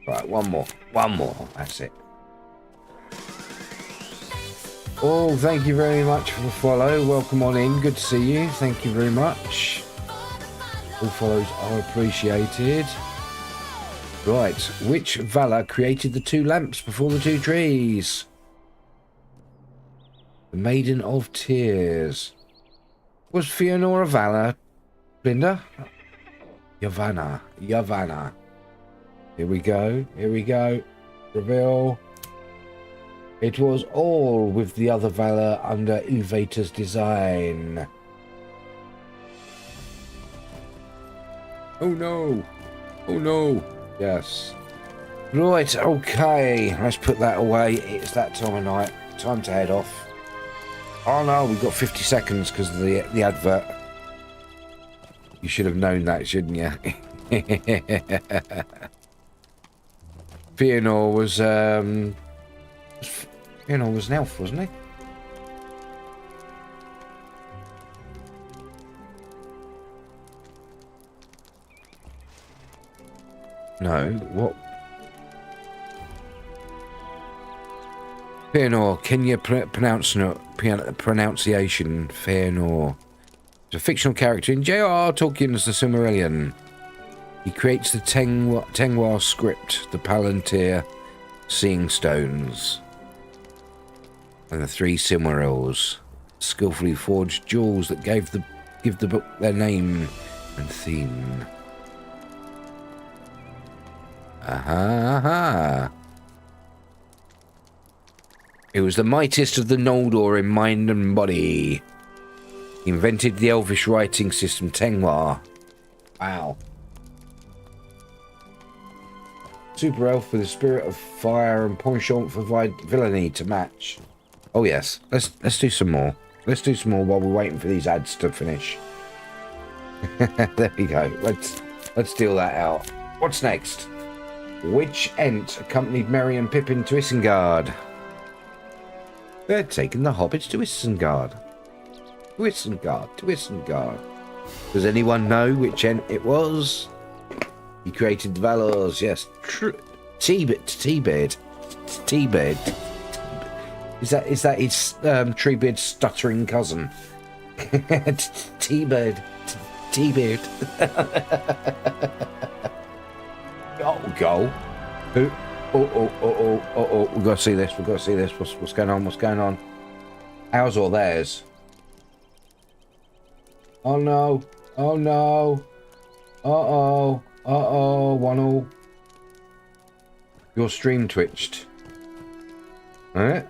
Right, one more. One more. That's it. Oh, thank you very much for the follow. Welcome on in. Good to see you. Thank you very much. All follows are appreciated. Right, which Valar created the two lamps before the two trees? The Maiden of Tears. Was Fëanor a Valar, Linda? Yavanna. Yavanna. Here we go. Here we go. Reveal. It was all with the other Valar under Ilvator's design. Oh no. Oh no. Yes. Right, okay. Let's put that away. It's that time of night. Time to head off. Oh no, we've got 50 seconds because of the advert. You should have known that, shouldn't you? Fëanor was Fëanor was an elf, wasn't he? No, what? Fëanor, can you pronounce pronunciation? Fëanor. It's a fictional character in J.R.R. Tolkien's The Silmarillion. He creates the Tengwar script, the Palantir Seeing Stones, and the three Silmarils, skillfully forged jewels that give the book their name and theme. Aha! It was the mightiest of the Noldor in mind and body. He invented the elvish writing system Tengwar. Wow. Super elf with a spirit of fire and penchant for villainy to match. Oh yes, let's do some more. Let's do some more while we're waiting for these ads to finish. There we go. Let's deal that out. What's next? Which Ent accompanied Merry and Pippin to Isengard? They're taking the hobbits to Isengard. To Isengard. Does anyone know which Ent it was? He created the Valors, yes. T-Beard. Is that his Treebeard's stuttering cousin? T-Beard. Goal. Who? Oh. We've got to see this. What's going on? Ours or theirs? Oh no. Uh-oh. 1-1. Your stream twitched. Alright.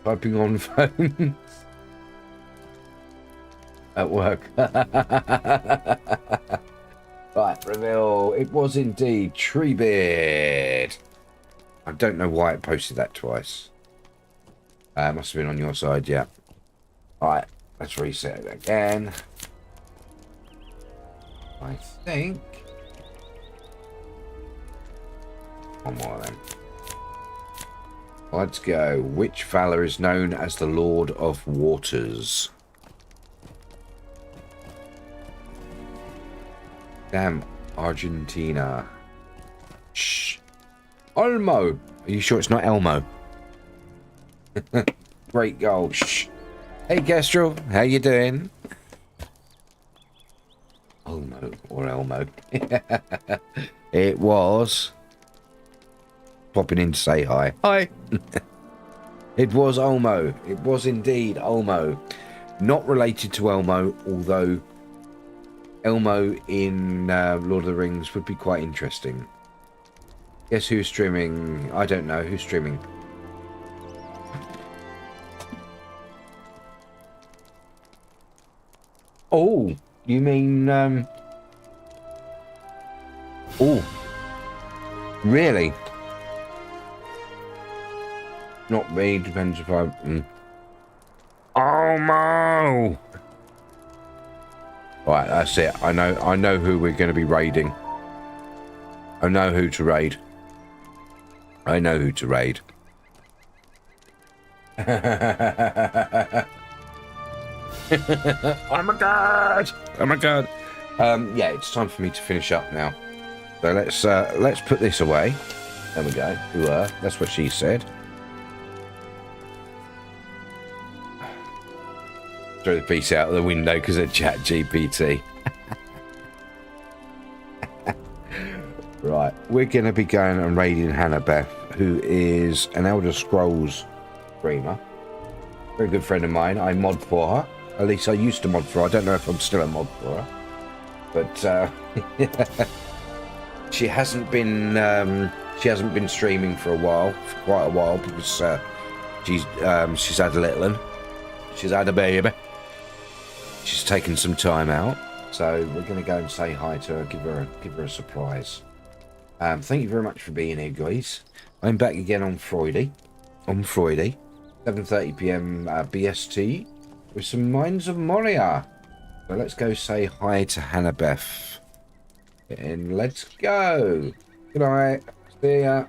Typing on phone. At work. Right, reveal. It was indeed Treebeard. I don't know why it posted that twice. It must have been on your side, yeah. Alright, let's reset it again. I think. One more then. Let's go. Which Valar is known as the Lord of Waters? Damn, Argentina. Shh. Olmo. Are you sure it's not Elmo? Great goal. Shh. Hey, Kestrel. How you doing? Olmo or Elmo. It was. Popping in to say hi. Hi. It was Olmo. It was indeed Olmo. Not related to Elmo, although Elmo in Lord of the Rings would be quite interesting. Guess who's streaming? I don't know. Who's streaming? Oh, you mean... Oh. Really? Not me. Depends if I... Olmo! Right, that's it. I know who we're going to be raiding. I know who to raid. Oh my god! Yeah, it's time for me to finish up now. So let's put this away. There we go. That's what she said. Throw the piece out of the window because of ChatGPT. Right, we're going to be going and raiding Hannah Beth, who is an Elder Scrolls streamer. Very good friend of mine. I mod for her. At least I used to mod for her. I don't know if I'm still a mod for her. But she hasn't been streaming for quite a while, because she's had a little one. She's had a baby. She's taken some time out, so we're going to go and say hi to her, give her a surprise. Thank you very much for being here, guys. I'm back again on Friday, 7:30 p.m. BST, with some Mines of Moria. So let's go say hi to Hannah Beth, and let's go. Good night. See ya.